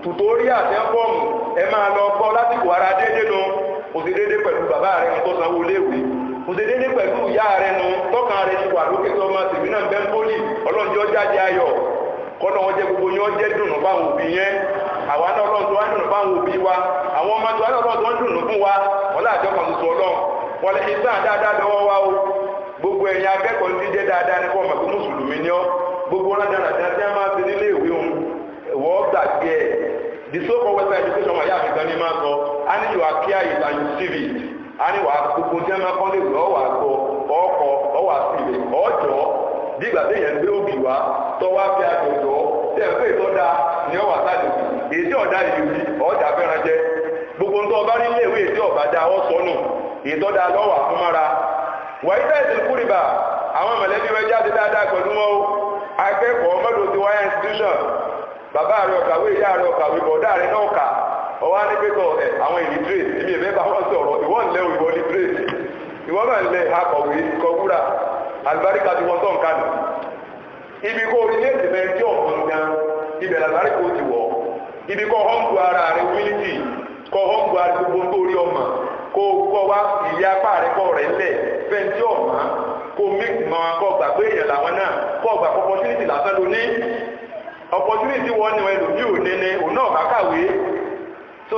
tutorial ti ń fọ́ọ̀mù ẹ máa lọ kọ́ lásìkò ara déédéé nu kò sí déédéé pẹ̀lú bàbá rẹ̀ ń tó sanwó léèwé kò sí déédéé pẹ̀lú ìyá rẹ̀ nu tọ́kàn rẹ̀ ti wà lókè tó ọmọ tèmi náà bẹ́ẹ̀ ń pólì ọlọ́njọ́ jáde ayọ̀ kọ́nà wọn jẹ́ gbogbo yín wọ́n jẹ́ dùnú fáwọn òbí yẹn àwa náà ọlọ́run tó wá dùnú fáwọn òbí wa àwọn ọmọ tó wá náà ọlọ́run tó wá dùnú fún wa wọn láàjọ kan tuntun ọlọ́run wọn lè ṣe dáadáa lọ́wọ́ wa o gbogbo ẹ̀yin akẹ́kọ̀ọ́ ti jẹ́ dáadáa ní fún ọmọ tó mùsùlùmí ni ọ́ gbogbo wọn dáadáa tí wọ́n máa ti nílé ìwé òun wọ́n gbàgbé ẹ̀ the so called western education wà yá àfikàn ní máa sọ á ní yóò akíá it and you see it á ní wàá gbogbo tí wọ́n máa kọ́ lè wọ́ wàá gbọ́ ọkọ̀ ọwà sílẹ̀ ọjọ́ bí ìgbà téèyàn gbé òbí wa tọ́wọ́ fi àjọjọ́ tẹ̀ ń pè tó dáa ní ọwà sáàdì èdè ọ̀dà ìlú ọjà fẹ́ràn jẹ́ gbogbo nǹkan ọba nílé ìwé èdè ọ̀bá dá ọ sọnù ìtọ́da lọ́wọ́ àfúnmára wàyí bẹ́ẹ̀ sì kúrìbà àwọn mọ̀lẹ́bí rẹ jáde dáadáa pẹ̀lú wọn o akẹ́kọ̀ọ́ mọ́tò ti wáyà institution bàbá rẹ ọ̀kàwé ìyá rẹ ọ̀kàwé bọ̀dá rẹ náà kà ọwọ́ ní pẹ́tọ̀ ẹ̀ àwọn ìlítírèsì èmi ìfẹ́ bá wọ́n sọ̀rọ̀ ìwọ́n lẹ́ ìwọ lítírèsì ìwọ́n máa ń lẹ akọ̀wé kọ̀wúrà àlùbáríkà tí wọ́n tọ̀ nǹkan nù ibi kó orílẹ̀-èdè mẹ́rin tí ọ̀pọ̀ gan ibẹ̀ làlùbáríkà ó ti wọ̀ ibi kọ́ họ́ǹgù ara rẹ wílítì kọ́ họ́ǹgù ara gbogbo tó rí ọmọ kó kọ́ wá ìyá apá rẹ kọ́ rẹ̀ lẹ̀ fẹ́ntì ọ̀mà kó mix mọ́ kọ́ gbà pé èèyàn làwọn náà kọ́ gbà opportunity lásán ló ní opportunity wọn ni wọn ẹlòmíì ò ní òun náà bá kàwé so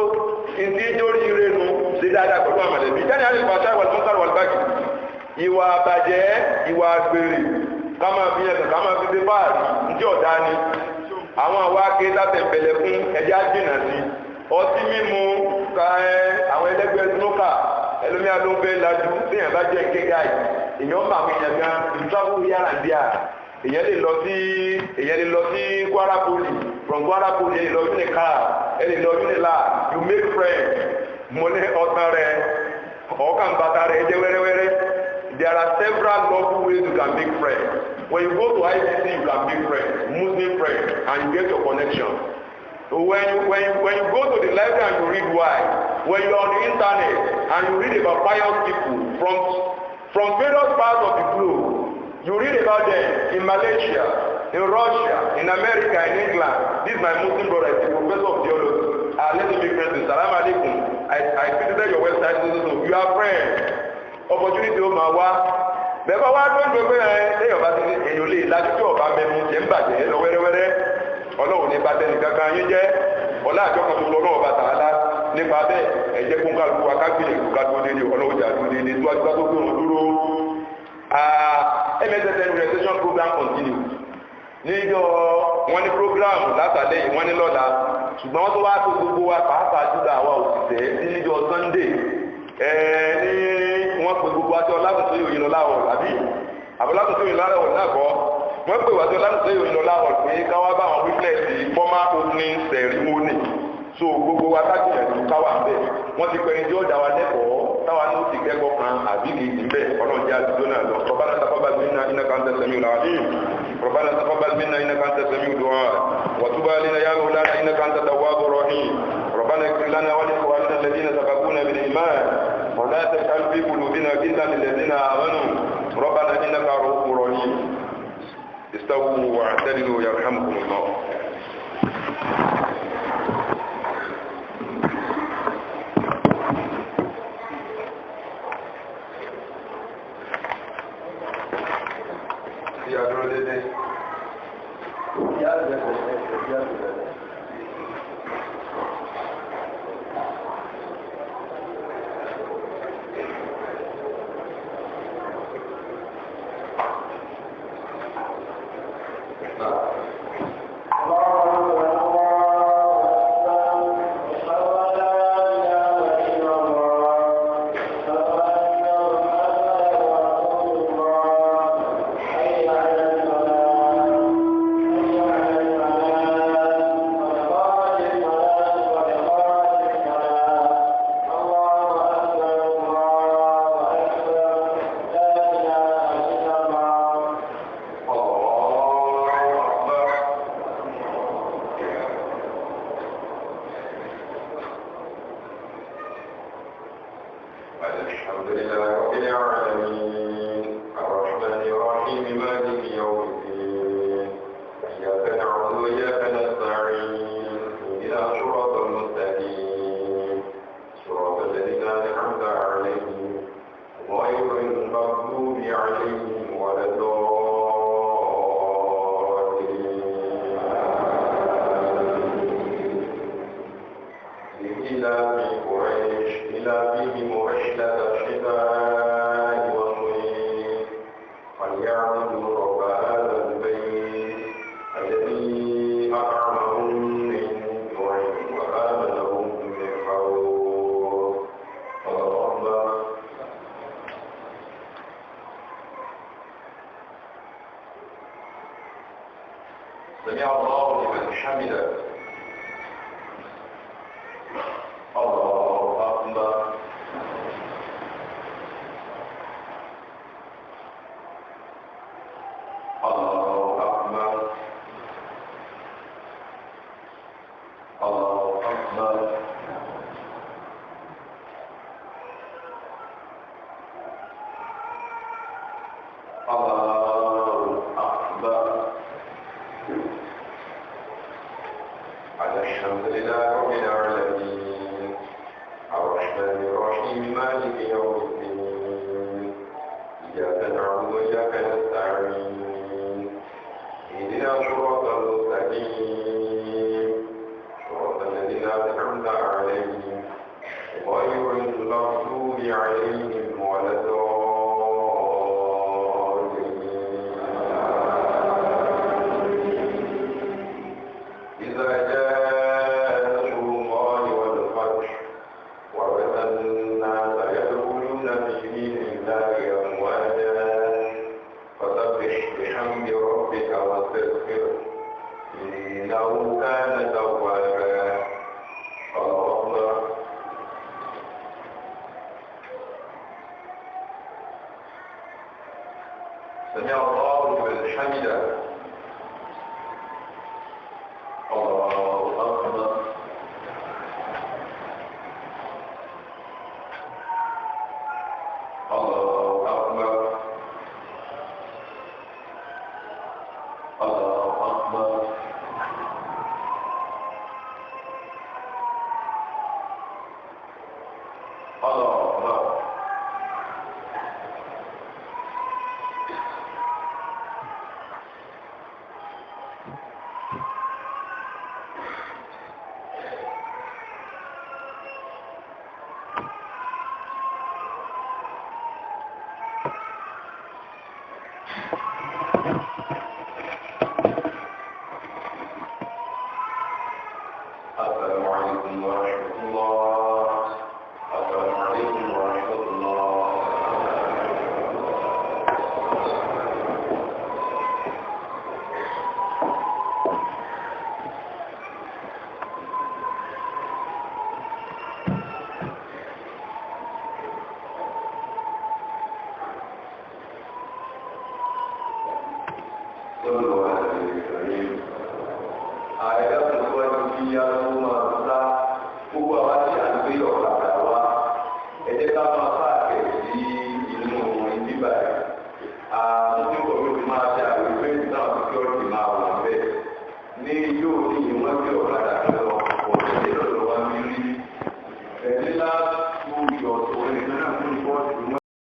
ìdí dórí ire nu ṣe dáadáa pẹ̀lú àmàlẹ́bí jáde àlè pàṣẹ àwọn ìmúkàrọ̀ wà lùbáàgì ìwà àbàjẹ́ ìwà àgbèrè ká máa fi ẹ̀sẹ̀ ká máa fi ṣe báàrí ní ọ̀dá ni àwọn àwa ké látẹ̀pẹ̀lẹ̀ fún ẹja jìnà sí ọtí mímu ká àwọn ẹlẹ́gbẹ́ snooka ẹlòmíà ló ń fẹ́ lajú téèyàn bá jẹ́ kéka yìí èèyàn máa fi yàn gan travel yàrá díà èèyàn lè lọ sí Kwara Poly from Kwara Poly ẹ lè lọ Unicar ẹ lè lọ Unila you make friends mo ní ọ̀tàn rẹ ọ̀ọ́kàn bàtà rẹ jẹ́ wẹ́rẹ́wẹ́rẹ́. There are several lawful ways you can make friends. When you go to ICC, you can make friends, Muslim friends, and you get your connection. When you go to the library and you read why, when you are on the internet and you read about pious people from various parts of the globe, you read about them in Malaysia, in Russia, in America, in England. This is my Muslim brother, he's a professor of theology. Let me make friends with Salam Alaikum. I visited your website, so you are friends. Opportunity ó máa wá bẹ́ẹ̀ bá wá tó ń gbé ẹ̀yọ̀ bá ti èyàn lè lájú tí ọba mẹ́mu jẹ́ ń bàjẹ́ lọ wẹ́rẹ́wẹ́rẹ́ ọlọ́run ní bá tẹ́nì kankan yín jẹ́ ọlá àjọkàn tó lọ́wọ́ bá tààlà nípa bẹ́ẹ̀ ẹ̀jẹ̀ kó ń kálukú akágbìnrin ìlú ká tó dédé ọlọ́run jà tó dédé tó wájú ká tó gbóhùn dúró. MSSN registration program continue níjọ́ wọ́n ní program látàlẹ́ yìí wọ́n ní lọ́la ṣùgbọ́n wọ́n tó wá tó gbogbo wa pàápàá jùlọ àwa òṣìṣẹ́ sí níjọ́ Sunday ní wọ́n pe gbogbo àti ọlátùtù yóò yin lọ láwọ̀ àbí àbọ̀látùtù yóò láwọ̀ náà kọ́ wọ́n pe wàtí ọlátùtù yóò yin lọ láwọ̀ pé káwá bá àwọn wípẹ́ẹ̀sì formal opening ceremony so gbogbo wa tágbìyànjú káwà ń bẹ̀ wọ́n ti pẹ́ni tí ó dá wa lẹ́kọ̀ọ́ táwa ní ó ti kẹ́kọ̀ọ́ kan àbí kejì ń bẹ̀ ọlọ́jà àdúgbò náà lọ Rabbana taqabbal minna innaka anta samiul alim Rabbana taqabbal minna innaka anta samiud du'a wa tub alaina ya maulana innaka anta tawwabur rahim Rabbana ighfir lana wa li ikhwanina alladhina sabaquna bil iman ولا تجعل في قلوبنا غلا للذين آمنوا ربنا إنك رؤوف رحيم استووا واعتدلوا يرحمكم الله الحمد لله رب العالمين الرحمن الرحيم مالك يوم الدين إياك نعبد وإياك نستعين اهدنا الصراط المستقيم صراط الذين أنعمت عليهم غير المغضوب عليهم ولا الضالين لإيلاف قريش إيلافهم رحلة الشتاء والصيف فليعبدوا رب هذا البيت الذي أطعمهم من جوع وآمنهم من خوف الله أكبر سمع الله لمن حمده الله أكبر الله أكبر الله أكبر الله أكبر الحمد لله رب العالمين الرحمن الرحيم مالك يوم الدين إياك نعبد وإياك نستعين اهدنا الصراط المستقيم صراط الذين أنعمت عليهم غير المغضوب عليهم ولا الضالين إذا جاء نصر الله والفتح ورأيت الناس يدخلون في دين الله أفواجا فسبح بحمد ربك واستغفره إنه كان توابا الله أكبر سمع الله لمن حمده الله أكبر الله أكبر الله أكبر الله أكبر السلام عليكم ورحمة الله السلام عليكم ورحمة الله صلوا على النبي الكريم ààrẹ ìwọ́n ti fi arúgbó máa ń sá gbogbo àwọn àti àgbé ọ̀la àwa ẹ̀jẹ̀ ká máa káàkiri sí inú ìdíbà rẹ̀. àwọn tí kò lóògùn máa ṣe àwòrán ìgbésí náà security máa wà bẹ́ẹ̀ ní yóò ní ìwọ́n tí ọ̀kadà lọ